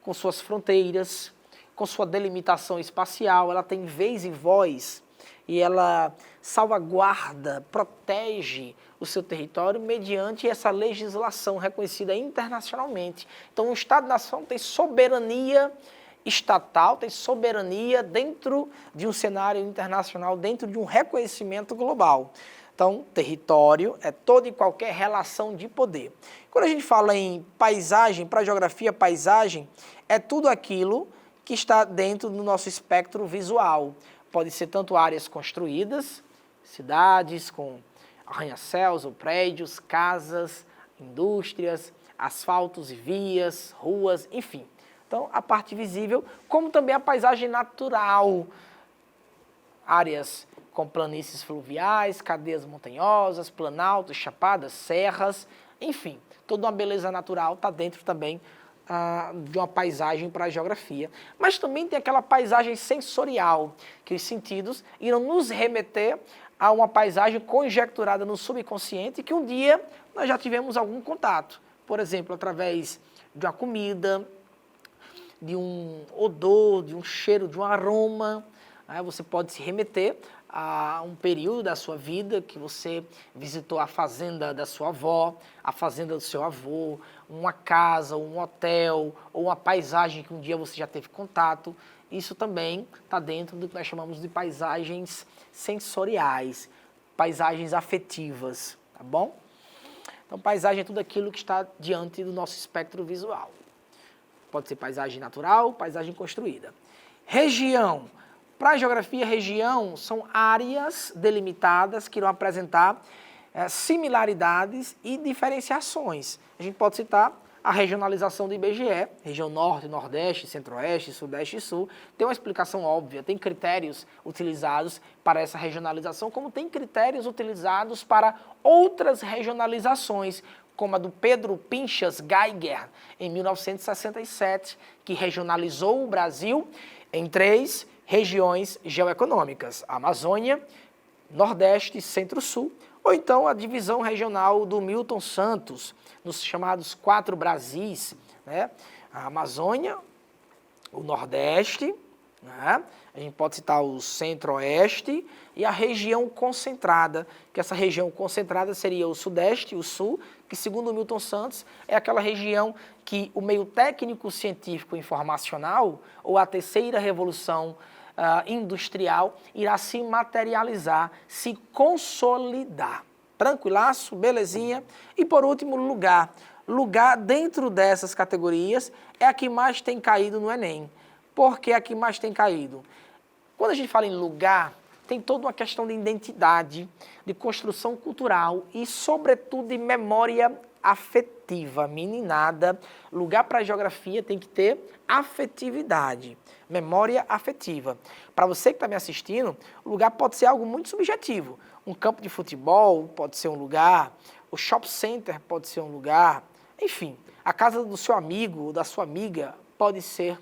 com suas fronteiras, com sua delimitação espacial, ela tem vez e voz e ela salvaguarda, protege o seu território mediante essa legislação reconhecida internacionalmente. Então, o Estado-nação tem soberania estatal, tem soberania dentro de um cenário internacional, dentro de um reconhecimento global. Então, território é toda e qualquer relação de poder. Quando a gente fala em paisagem, para a geografia, paisagem é tudo aquilo que está dentro do nosso espectro visual. Pode ser tanto áreas construídas, cidades com arranha-céus ou prédios, casas, indústrias, asfaltos e vias, ruas, enfim. Então, a parte visível, como também a paisagem natural, áreas com planícies fluviais, cadeias montanhosas, planaltos, chapadas, serras, enfim, toda uma beleza natural está dentro também de uma paisagem para a geografia. Mas também tem aquela paisagem sensorial, que os sentidos irão nos remeter a uma paisagem conjecturada no subconsciente que um dia nós já tivemos algum contato. Por exemplo, através de uma comida, de um odor, de um cheiro, de um aroma, Você pode se remeter a um período da sua vida que você visitou a fazenda da sua avó, a fazenda do seu avô, uma casa, um hotel, ou uma paisagem que um dia você já teve contato. Isso também está dentro do que nós chamamos de paisagens sensoriais, paisagens afetivas, tá bom? Então, paisagem é tudo aquilo que está diante do nosso espectro visual. Pode ser paisagem natural, paisagem construída. Região. Para a geografia, região são áreas delimitadas que irão apresentar similaridades e diferenciações. A gente pode citar a regionalização do IBGE, região norte, nordeste, centro-oeste, sudeste e sul. Tem uma explicação óbvia, tem critérios utilizados para essa regionalização, como tem critérios utilizados para outras regionalizações, como a do Pedro Pinchas Geiger, em 1967, que regionalizou o Brasil em 3 regiões geoeconômicas: Amazônia, Nordeste e Centro-Sul, ou então a divisão regional do Milton Santos, nos chamados 4 Brasis, né? A Amazônia, o Nordeste, né? A gente pode citar o Centro-Oeste e a região concentrada, que essa região concentrada seria o Sudeste e o Sul, que segundo o Milton Santos é aquela região que o meio técnico, científico e informacional, ou a terceira revolução industrial, irá se materializar, se consolidar. Tranquilaço, belezinha. E por último, lugar. Lugar dentro dessas categorias é a que mais tem caído no Enem. Por que a que mais tem caído? Quando a gente fala em lugar, tem toda uma questão de identidade, de construção cultural e, sobretudo, de memória afetiva. Meninada, lugar para a geografia tem que ter afetividade, memória afetiva. Para você que está me assistindo, o lugar pode ser algo muito subjetivo. Um campo de futebol pode ser um lugar, o shopping center pode ser um lugar, enfim, a casa do seu amigo ou da sua amiga pode ser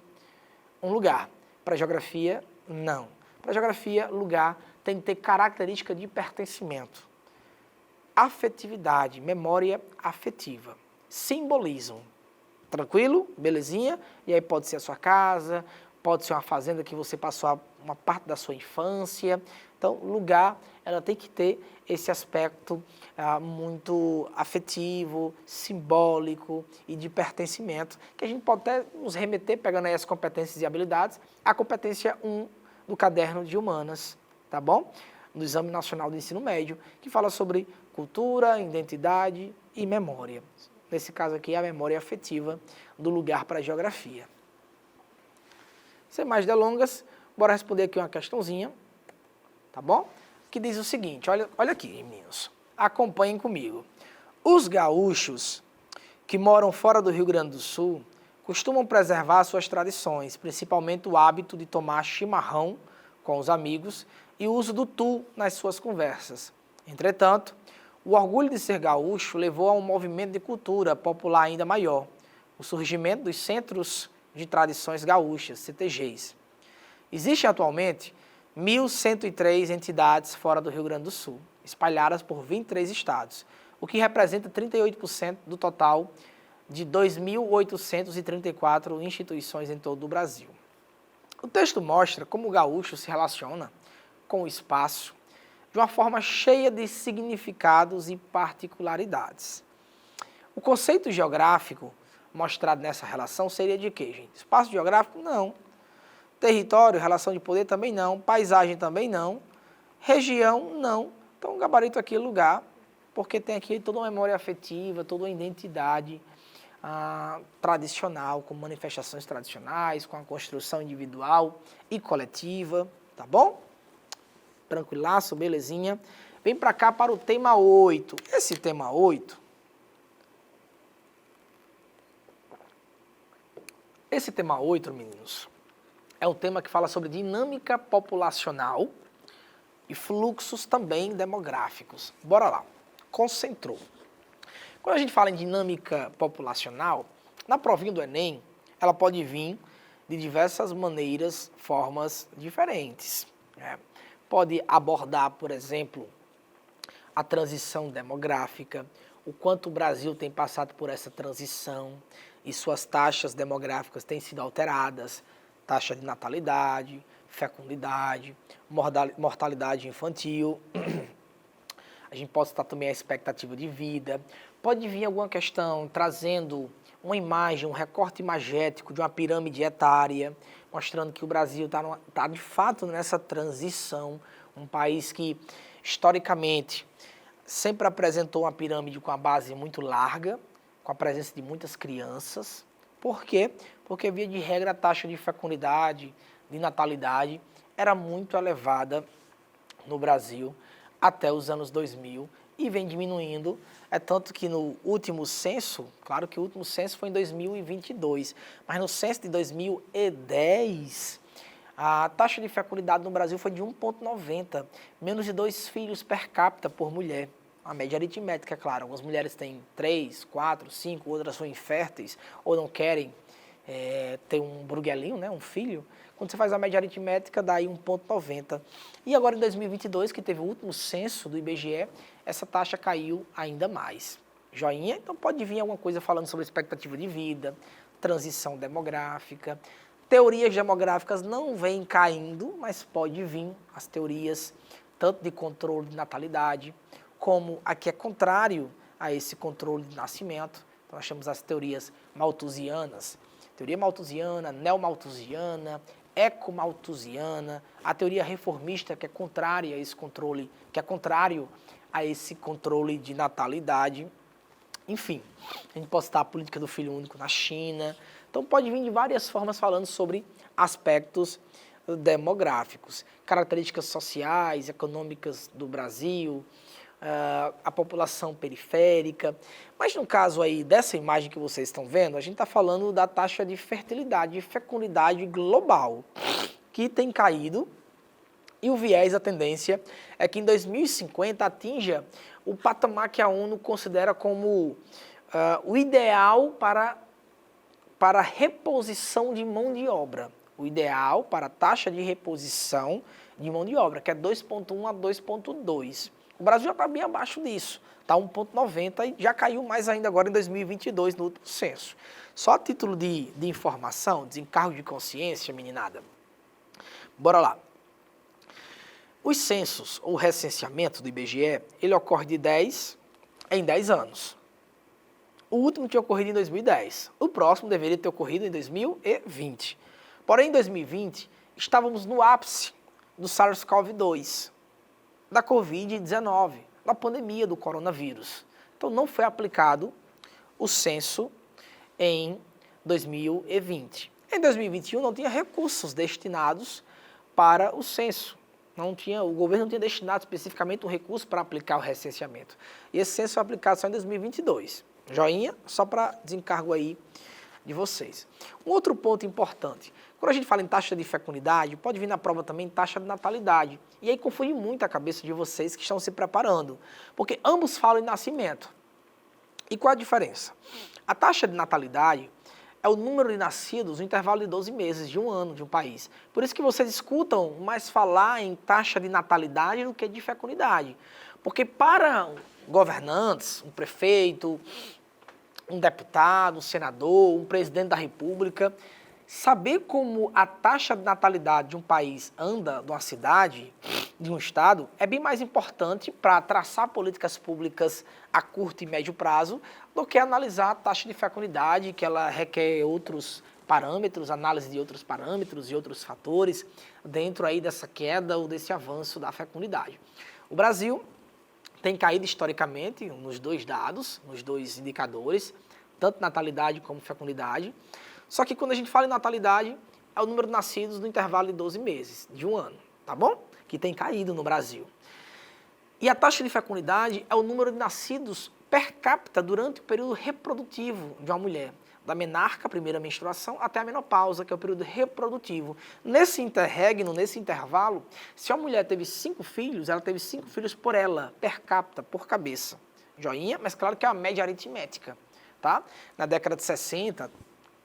um lugar. Para a geografia, não. Para a geografia, lugar tem que ter característica de pertencimento. Afetividade, memória afetiva. Simbolismo. Tranquilo? Belezinha? E aí pode ser a sua casa, pode ser uma fazenda que você passou uma parte da sua infância. Então, lugar, ela tem que ter esse aspecto muito afetivo, simbólico e de pertencimento, que a gente pode até nos remeter, pegando aí as competências e habilidades, à competência 1 do caderno de humanas, tá bom? No Exame Nacional do Ensino Médio, que fala sobre cultura, identidade e memória. Nesse caso aqui, a memória afetiva do lugar para a geografia. Sem mais delongas, bora responder aqui uma questãozinha, tá bom? Que diz o seguinte, olha aqui, meninos, acompanhem comigo. Os gaúchos que moram fora do Rio Grande do Sul costumam preservar suas tradições, principalmente o hábito de tomar chimarrão com os amigos e o uso do tu nas suas conversas. Entretanto, o orgulho de ser gaúcho levou a um movimento de cultura popular ainda maior, o surgimento dos Centros de Tradições Gaúchas, CTGs. Existem atualmente 1.103 entidades fora do Rio Grande do Sul, espalhadas por 23 estados, o que representa 38% do total de 2.834 instituições em todo o Brasil. O texto mostra como o gaúcho se relaciona com o espaço de uma forma cheia de significados e particularidades. O conceito geográfico mostrado nessa relação seria de quê, gente? Espaço geográfico? Não. Território, relação de poder também não. Paisagem também não. Região? Não. Então, o gabarito aqui é lugar, porque tem aqui toda uma memória afetiva, toda uma identidade tradicional, com manifestações tradicionais, com a construção individual e coletiva, tá bom? Tranquilaço, belezinha. Vem para cá para o tema 8. Esse tema 8, meninos, é um tema que fala sobre dinâmica populacional e fluxos também demográficos. Bora lá. Concentrou. Quando a gente fala em dinâmica populacional, na provinha do Enem, ela pode vir de diversas maneiras, formas diferentes, né? Pode abordar, por exemplo, a transição demográfica, o quanto o Brasil tem passado por essa transição e suas taxas demográficas têm sido alteradas, taxa de natalidade, fecundidade, mortalidade infantil. A gente pode citar também a expectativa de vida. Pode vir alguma questão trazendo uma imagem, um recorte imagético de uma pirâmide etária, mostrando que o Brasil está de fato nessa transição, um país que historicamente sempre apresentou uma pirâmide com a base muito larga, com a presença de muitas crianças. Por quê? Porque, via de regra, a taxa de fecundidade, de natalidade, era muito elevada no Brasil até os anos 2000 e vem diminuindo. É tanto que no último censo, claro que o último censo foi em 2022, mas no censo de 2010, a taxa de fecundidade no Brasil foi de 1,90, menos de 2 filhos per capita por mulher. A média aritmética, é claro. Algumas mulheres têm 3, 4, 5, outras são inférteis ou não querem ter um bruguelinho, né, um filho. Quando você faz a média aritmética, dá aí 1,90. E agora em 2022, que teve o último censo do IBGE, essa taxa caiu ainda mais. Joinha? Então pode vir alguma coisa falando sobre expectativa de vida, transição demográfica. Teorias demográficas não vêm caindo, mas pode vir as teorias tanto de controle de natalidade, como a que é contrário a esse controle de nascimento. Então nós temos as teorias malthusianas, teoria malthusiana, neomalthusiana, ecomalthusiana, a teoria reformista, que é contrária a esse controle, que é contrário a esse controle de natalidade. Enfim, a gente pode citar a política do filho único na China. Então pode vir de várias formas falando sobre aspectos demográficos, características sociais, econômicas do Brasil, a população periférica. Mas no caso aí dessa imagem que vocês estão vendo, a gente está falando da taxa de fertilidade e fecundidade global, que tem caído, e o viés, a tendência, é que em 2050 atinja o patamar que a ONU considera como o ideal para a reposição de mão de obra. O ideal para a taxa de reposição de mão de obra, que é 2,1 a 2,2. O Brasil já está bem abaixo disso, está 1,90 e já caiu mais ainda agora em 2022, no último censo. Só a título de informação, desencargo de consciência, meninada. Bora lá. Os censos, ou recenseamento do IBGE, ele ocorre de 10 em 10 anos. O último tinha ocorrido em 2010. O próximo deveria ter ocorrido em 2020. Porém, em 2020, estávamos no ápice do SARS-CoV-2, da Covid-19, da pandemia do coronavírus. Então, não foi aplicado o censo em 2020. Em 2021, não tinha recursos destinados para o censo. O governo não tinha destinado especificamente um recurso para aplicar o recenseamento. E esse censo foi aplicado só em 2022. Joinha, só para desencargo aí de vocês. Um outro ponto importante. Quando a gente fala em taxa de fecundidade, pode vir na prova também taxa de natalidade. E aí confunde muito a cabeça de vocês que estão se preparando. Porque ambos falam em nascimento. E qual a diferença? A taxa de natalidade é o número de nascidos no intervalo de 12 meses, de um ano, de um país. Por isso que vocês escutam mais falar em taxa de natalidade do que de fecundidade. Porque para governantes, um prefeito, um deputado, um senador, um presidente da República, saber como a taxa de natalidade de um país anda, de uma cidade, de um estado, é bem mais importante para traçar políticas públicas a curto e médio prazo do que analisar a taxa de fecundidade, que ela requer outros parâmetros, análise de outros parâmetros e outros fatores dentro aí dessa queda ou desse avanço da fecundidade. O Brasil tem caído historicamente nos dois dados, nos dois indicadores, tanto natalidade como fecundidade. Só que quando a gente fala em natalidade, é o número de nascidos no intervalo de 12 meses, de um ano, tá bom? Que tem caído no Brasil. E a taxa de fecundidade é o número de nascidos per capita durante o período reprodutivo de uma mulher, da menarca, primeira menstruação, até a menopausa, que é o período reprodutivo. Nesse interregno, nesse intervalo, se a mulher teve 5 filhos, ela teve 5 filhos por ela, per capita, por cabeça. Joinha, mas claro que é uma média aritmética, tá? Na década de 60,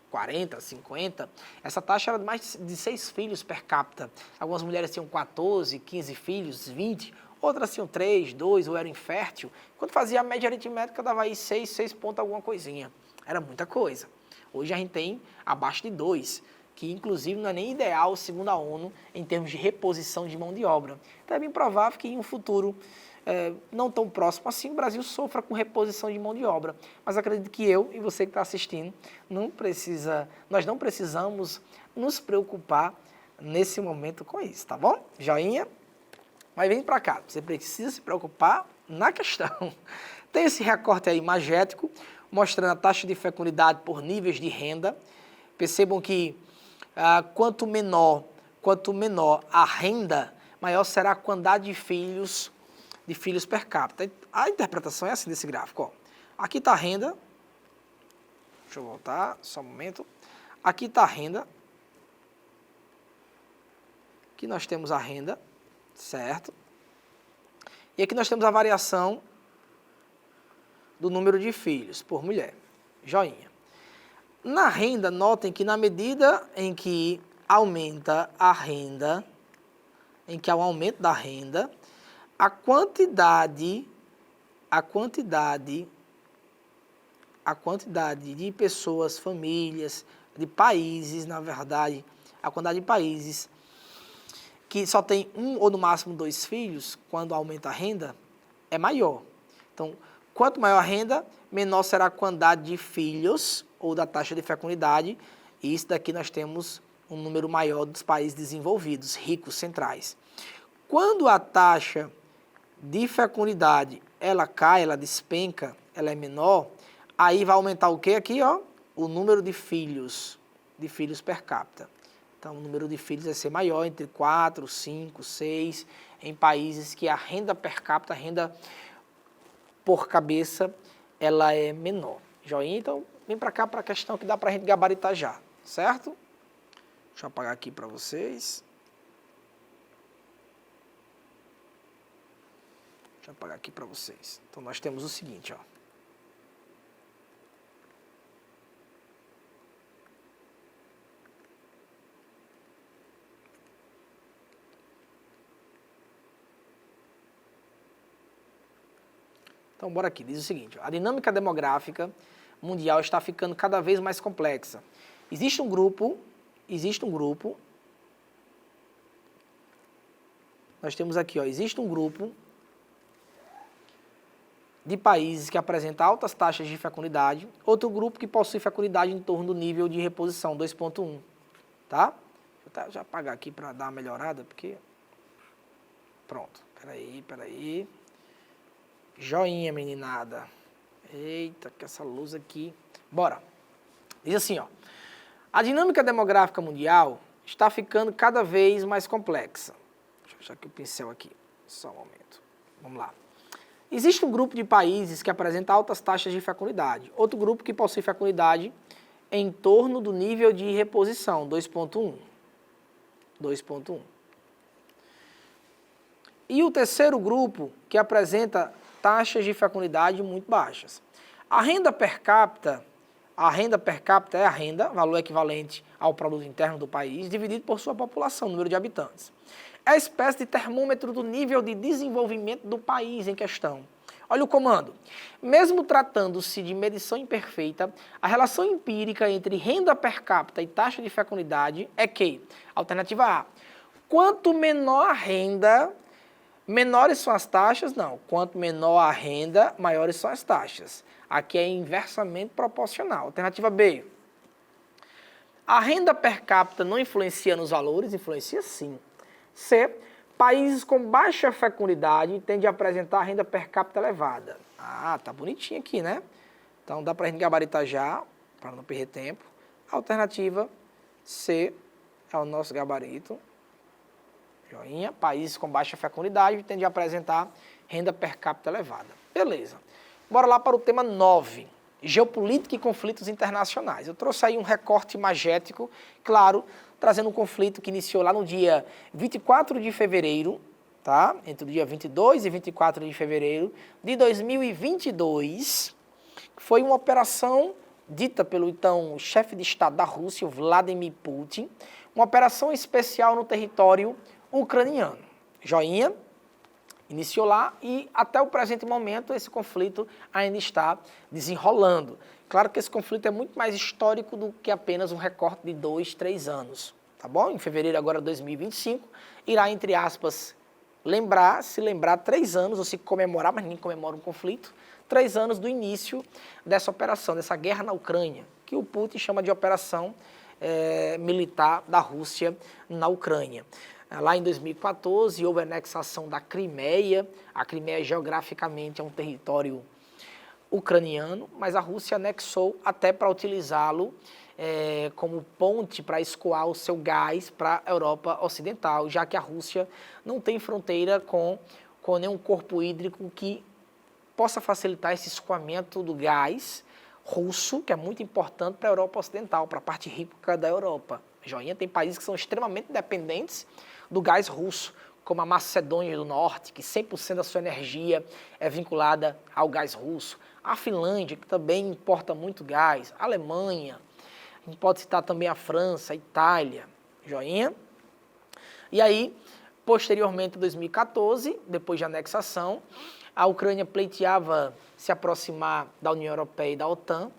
40, 50, essa taxa era de mais de 6 filhos per capita. Algumas mulheres tinham 14, 15 filhos, 20, outras tinham 3, 2 ou eram infértil. Quando fazia a média aritmética, dava aí 6 ponto alguma coisinha. Era muita coisa. Hoje a gente tem abaixo de 2. que inclusive não é nem ideal, segundo a ONU, em termos de reposição de mão de obra. Então é bem provável que em um futuro não tão próximo assim, o Brasil sofra com reposição de mão de obra. Mas acredito que eu e você que está assistindo, nós não precisamos nos preocupar nesse momento com isso, tá bom? Joinha? Mas vem para cá, você precisa se preocupar na questão. Tem esse recorte aí magético, mostrando a taxa de fecundidade por níveis de renda. Percebam que quanto menor a renda, maior será a quantidade de filhos per capita. A interpretação é assim desse gráfico. Ó. Aqui está a renda. Deixa eu voltar, só um momento. Aqui está a renda. Aqui nós temos a renda, certo? E aqui nós temos a variação do número de filhos por mulher. Joinha. Na renda, notem que na medida em que aumenta a renda, em que há um aumento da renda, a quantidade de pessoas, famílias, de países, na verdade, a quantidade de países que só tem um ou no máximo 2 filhos, quando aumenta a renda, é maior. Então, quanto maior a renda, menor será a quantidade de filhos ou da taxa de fecundidade, e isso daqui nós temos um número maior dos países desenvolvidos, ricos, centrais. Quando a taxa de fecundidade, ela cai, ela despenca, ela é menor, aí vai aumentar o que aqui, ó? O número de filhos per capita. Então, o número de filhos vai ser maior, entre 4, 5, 6, em países que a renda per capita, a renda por cabeça, ela é menor. Joinha? Então, vem para cá para a questão que dá para a gente gabaritar já, certo? Deixa eu apagar aqui para vocês. Deixa eu apagar aqui para vocês. Então, nós temos o seguinte, ó. Então, bora aqui. Diz o seguinte, ó. A dinâmica demográfica mundial está ficando cada vez mais complexa. Existe um grupo, nós temos aqui, ó, existe um grupo de países que apresenta altas taxas de fecundidade, outro grupo que possui fecundidade em torno do nível de reposição, 2.1, tá? Deixa eu já apagar aqui para dar uma melhorada, porque... Pronto, peraí. Joinha, meninada. Eita, que essa luz aqui... Bora. Diz assim, ó. A dinâmica demográfica mundial está ficando cada vez mais complexa. Deixa eu achar aqui o pincel aqui. Só um momento. Vamos lá. Existe um grupo de países que apresenta altas taxas de fecundidade. Outro grupo que possui fecundidade em torno do nível de reposição, 2.1. 2.1. E o terceiro grupo que apresenta taxas de fecundidade muito baixas. A renda per capita é a renda, valor equivalente ao produto interno do país, dividido por sua população, número de habitantes. É a espécie de termômetro do nível de desenvolvimento do país em questão. Olha o comando. Mesmo tratando-se de medição imperfeita, a relação empírica entre renda per capita e taxa de fecundidade é que, alternativa A, quanto menor a renda, menores são as taxas? Não. Quanto menor a renda, maiores são as taxas. Aqui é inversamente proporcional. Alternativa B. A renda per capita não influencia nos valores? Influencia sim. C. Países com baixa fecundidade tendem a apresentar renda per capita elevada. Ah, tá bonitinho aqui, né? Então dá pra gente gabaritar já, para não perder tempo. Alternativa C é o nosso gabarito. Joinha. Países com baixa fecundidade tendem a apresentar renda per capita elevada. Beleza. Bora lá para o tema 9. Geopolítica e conflitos internacionais. Eu trouxe aí um recorte magético, claro, trazendo um conflito que iniciou lá no dia 24 de fevereiro, tá? Entre o dia 22 e 24 de fevereiro de 2022. Foi uma operação dita pelo então chefe de Estado da Rússia, Vladimir Putin, uma operação especial no território ucraniano. Joinha? iniciou lá e até o presente momento esse conflito ainda está desenrolando. Claro que esse conflito é muito mais histórico do que apenas um recorte de 2, 3 anos, tá bom? Em fevereiro agora de 2025, irá, entre aspas, se lembrar 3 anos, ou se comemorar, mas ninguém comemora um conflito, 3 anos do início dessa operação, dessa guerra na Ucrânia, que o Putin chama de operação militar da Rússia na Ucrânia. Lá em 2014, houve a anexação da Crimeia. A Crimeia, geograficamente, é um território ucraniano, mas a Rússia anexou até para utilizá-lo como ponte para escoar o seu gás para a Europa Ocidental, já que a Rússia não tem fronteira com nenhum corpo hídrico que possa facilitar esse escoamento do gás russo, que é muito importante para a Europa Ocidental, para a parte rica da Europa. Joinha, tem países que são extremamente dependentes do gás russo, como a Macedônia do Norte, que 100% da sua energia é vinculada ao gás russo. A Finlândia, que também importa muito gás. A Alemanha, a gente pode citar também a França, a Itália. Joinha? E aí, posteriormente, em 2014, depois de anexação, a Ucrânia pleiteava se aproximar da União Europeia e da OTAN.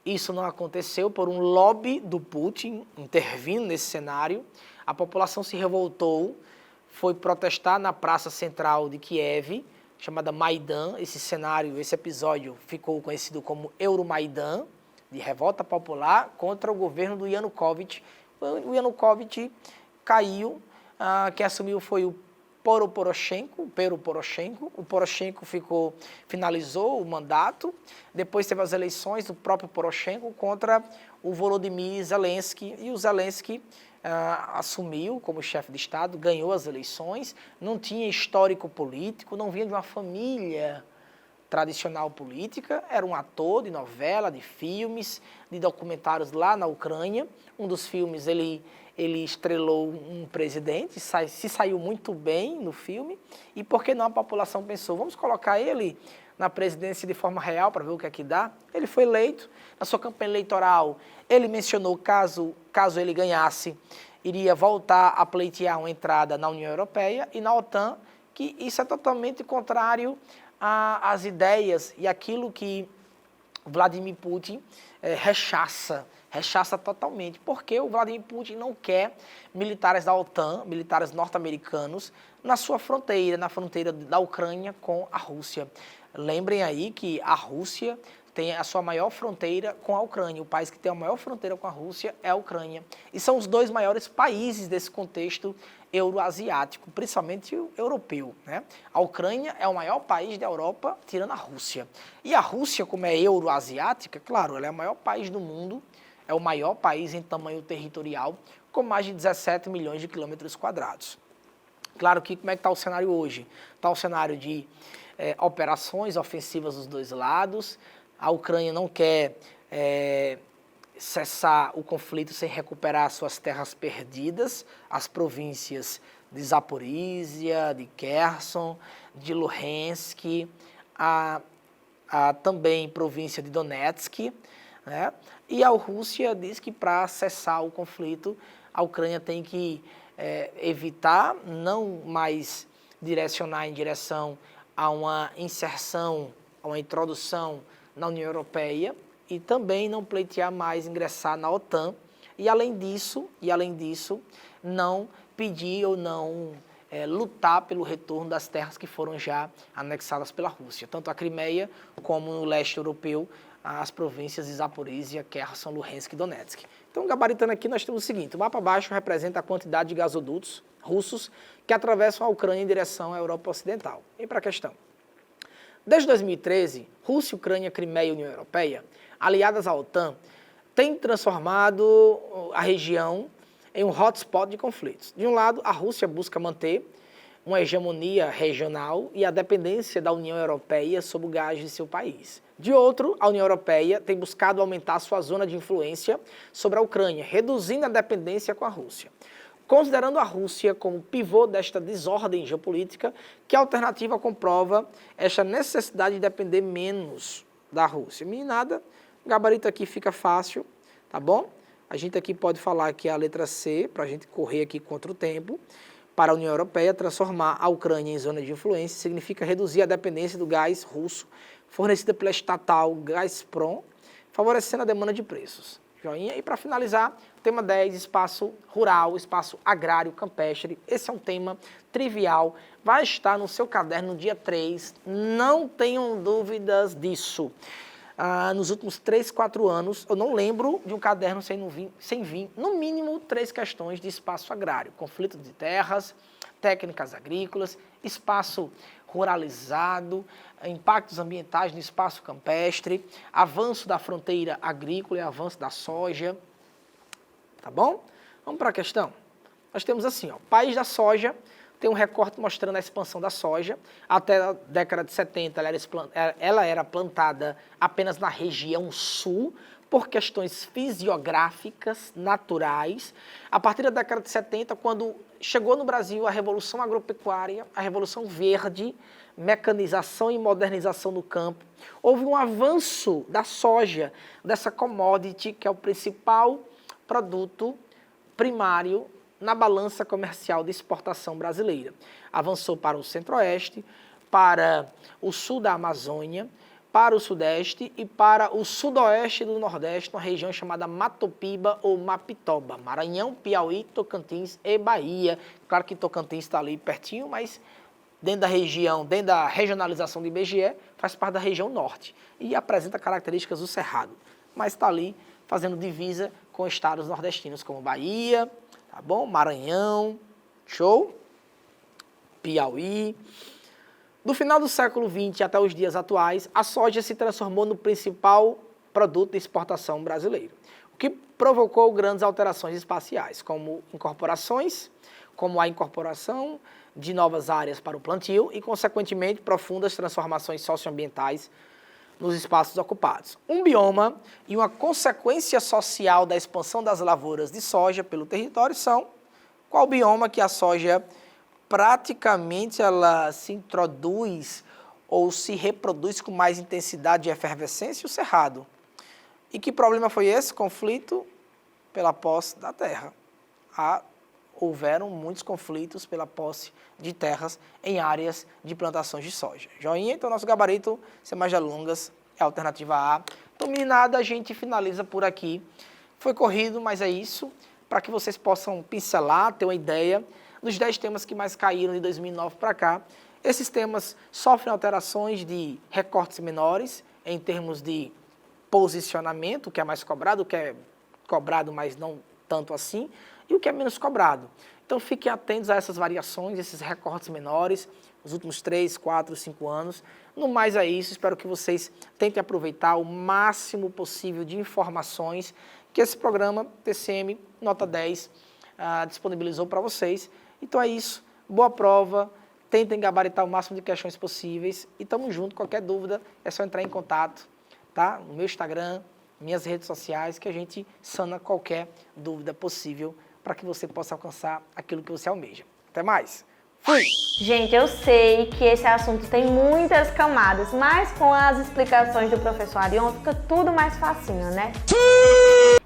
Isso não aconteceu por um lobby do Putin intervindo nesse cenário. A população se revoltou, foi protestar na praça central de Kiev, chamada Maidan. Esse cenário, esse episódio ficou conhecido como Euromaidan, de revolta popular contra o governo do Yanukovych. O Yanukovych caiu, quem assumiu foi o Poroshenko. O Poroshenko finalizou o mandato, depois teve as eleições do próprio Poroshenko contra o Volodymyr Zelensky, e o Zelensky assumiu como chefe de Estado, ganhou as eleições, não tinha histórico político, não vinha de uma família tradicional política, era um ator de novela, de filmes, de documentários lá na Ucrânia. Um dos filmes ele estrelou um presidente, se saiu muito bem no filme, e por que não a população pensou, vamos colocar ele na presidência de forma real para ver o que é que dá? Ele foi eleito, na sua campanha eleitoral ele mencionou caso ele ganhasse, iria voltar a pleitear uma entrada na União Europeia e na OTAN, que isso é totalmente contrário às ideias e aquilo que Vladimir Putin rechaça totalmente, porque o Vladimir Putin não quer militares da OTAN, militares norte-americanos, na sua fronteira, na fronteira da Ucrânia com a Rússia. Lembrem aí que a Rússia tem a sua maior fronteira com a Ucrânia. O país que tem a maior fronteira com a Rússia é a Ucrânia. E são os 2 maiores países desse contexto euroasiático, principalmente o europeu, né? A Ucrânia é o maior país da Europa, tirando a Rússia. E a Rússia, como é euroasiática, claro, ela é o maior país do mundo, é o maior país em tamanho territorial, com mais de 17 milhões de quilômetros quadrados. Claro que como é que está o cenário hoje? Está o cenário de operações ofensivas dos 2 lados. A Ucrânia não quer cessar o conflito sem recuperar suas terras perdidas, as províncias de Zaporizhia, de Kherson, de Luhansk, a também província de Donetsk, né? E a Rússia diz que para cessar o conflito, a Ucrânia tem que evitar, não mais direcionar em direção a uma inserção, a uma introdução na União Europeia, e também não pleitear mais ingressar na OTAN, e além disso, não pedir ou não lutar pelo retorno das terras que foram já anexadas pela Rússia, tanto a Crimeia como no leste europeu, as províncias de Zaporizhia, Kherson, Luhansk e Donetsk. Então, gabaritando aqui, nós temos o seguinte: o mapa abaixo representa a quantidade de gasodutos russos que atravessam a Ucrânia em direção à Europa Ocidental. E para a questão. Desde 2013, Rússia, Ucrânia, Crimeia e União Europeia, aliadas à OTAN, têm transformado a região em um hotspot de conflitos. De um lado, a Rússia busca manter uma hegemonia regional e a dependência da União Europeia sobre o gás de seu país. De outro, a União Europeia tem buscado aumentar sua zona de influência sobre a Ucrânia, reduzindo a dependência com a Rússia. Considerando a Rússia como pivô desta desordem geopolítica, que a alternativa comprova esta necessidade de depender menos da Rússia. Meninada, o gabarito aqui fica fácil, tá bom? A gente aqui pode falar que é a letra C, para a gente correr aqui contra o tempo. Para a União Europeia, transformar a Ucrânia em zona de influência significa reduzir a dependência do gás russo fornecida pela estatal Gazprom, favorecendo a demanda de preços. Joinha. E para finalizar, tema 10, espaço rural, espaço agrário campestre. Esse é um tema trivial, vai estar no seu caderno no dia 3, não tenham dúvidas disso. Nos últimos 3, 4 anos, eu não lembro de um caderno sem vir, no mínimo, 3 questões de espaço agrário. Conflito de terras, técnicas agrícolas, espaço ruralizado, impactos ambientais no espaço campestre, avanço da fronteira agrícola e avanço da soja. Tá bom? Vamos para a questão. Nós temos assim, ó, país da soja, tem um recorte mostrando a expansão da soja. Até a década de 70, ela era plantada apenas na região sul, por questões fisiográficas, naturais. A partir da década de 70, quando chegou no Brasil a Revolução Agropecuária, a Revolução Verde, mecanização e modernização do campo, houve um avanço da soja, dessa commodity, que é o principal produto primário na balança comercial de exportação brasileira. Avançou para o centro-oeste, para o sul da Amazônia, para o sudeste e para o sudoeste do nordeste, uma região chamada Matopiba ou Mapitoba, Maranhão, Piauí, Tocantins e Bahia. Claro que Tocantins está ali pertinho, mas dentro da região, dentro da regionalização do IBGE, faz parte da região norte e apresenta características do Cerrado, mas está ali fazendo divisa com estados nordestinos como Bahia, tá bom? Maranhão, show? Piauí. Do final do século XX até os dias atuais, a soja se transformou no principal produto de exportação brasileiro, o que provocou grandes alterações espaciais, como a incorporação de novas áreas para o plantio e, consequentemente, profundas transformações socioambientais nos espaços ocupados. Um bioma e uma consequência social da expansão das lavouras de soja pelo território são qual bioma que a soja praticamente ela se introduz ou se reproduz com mais intensidade e efervescência? O Cerrado. E que problema foi esse? Conflito pela posse da terra. Houveram muitos conflitos pela posse de terras em áreas de plantações de soja. Joinha, então nosso gabarito, sem mais delongas, é a alternativa A. Então, meninada, a gente finaliza por aqui. Foi corrido, mas é isso, para que vocês possam pincelar, ter uma ideia dos 10 temas que mais caíram de 2009 para cá. Esses temas sofrem alterações de recortes menores, em termos de posicionamento, o que é mais cobrado, o que é cobrado, mas não tanto assim, e o que é menos cobrado. Então, fiquem atentos a essas variações, esses recortes menores, nos últimos 3, 4, 5 anos. No mais é isso, espero que vocês tentem aproveitar o máximo possível de informações que esse programa TCM Nota 10 disponibilizou para vocês. Então é isso, boa prova, tentem gabaritar o máximo de questões possíveis e tamo junto. Qualquer dúvida é só entrar em contato, tá? No meu Instagram, minhas redes sociais, que a gente sana qualquer dúvida possível para que você possa alcançar aquilo que você almeja. Até mais! Fui! Gente, eu sei que esse assunto tem muitas camadas, mas com as explicações do professor Arion fica tudo mais facinho, né?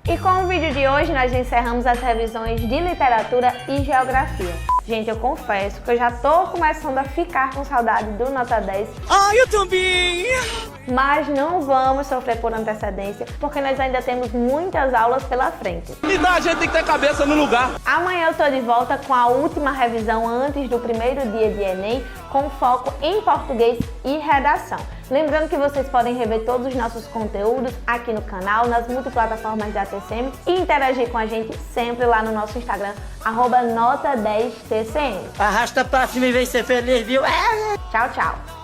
E com o vídeo de hoje nós encerramos as revisões de literatura e geografia. Gente, eu confesso que eu já tô começando a ficar com saudade do Nota 10. Eu também! Mas não vamos sofrer por antecedência, porque nós ainda temos muitas aulas pela frente. A gente tem que ter cabeça no lugar. Amanhã eu tô de volta com a última revisão antes do primeiro dia de Enem, com foco em português e redação. Lembrando que vocês podem rever todos os nossos conteúdos aqui no canal, nas multiplataformas da TCM e interagir com a gente sempre lá no nosso Instagram, @Nota10TCM. Arrasta pra cima e vem ser feliz, viu? Tchau, tchau!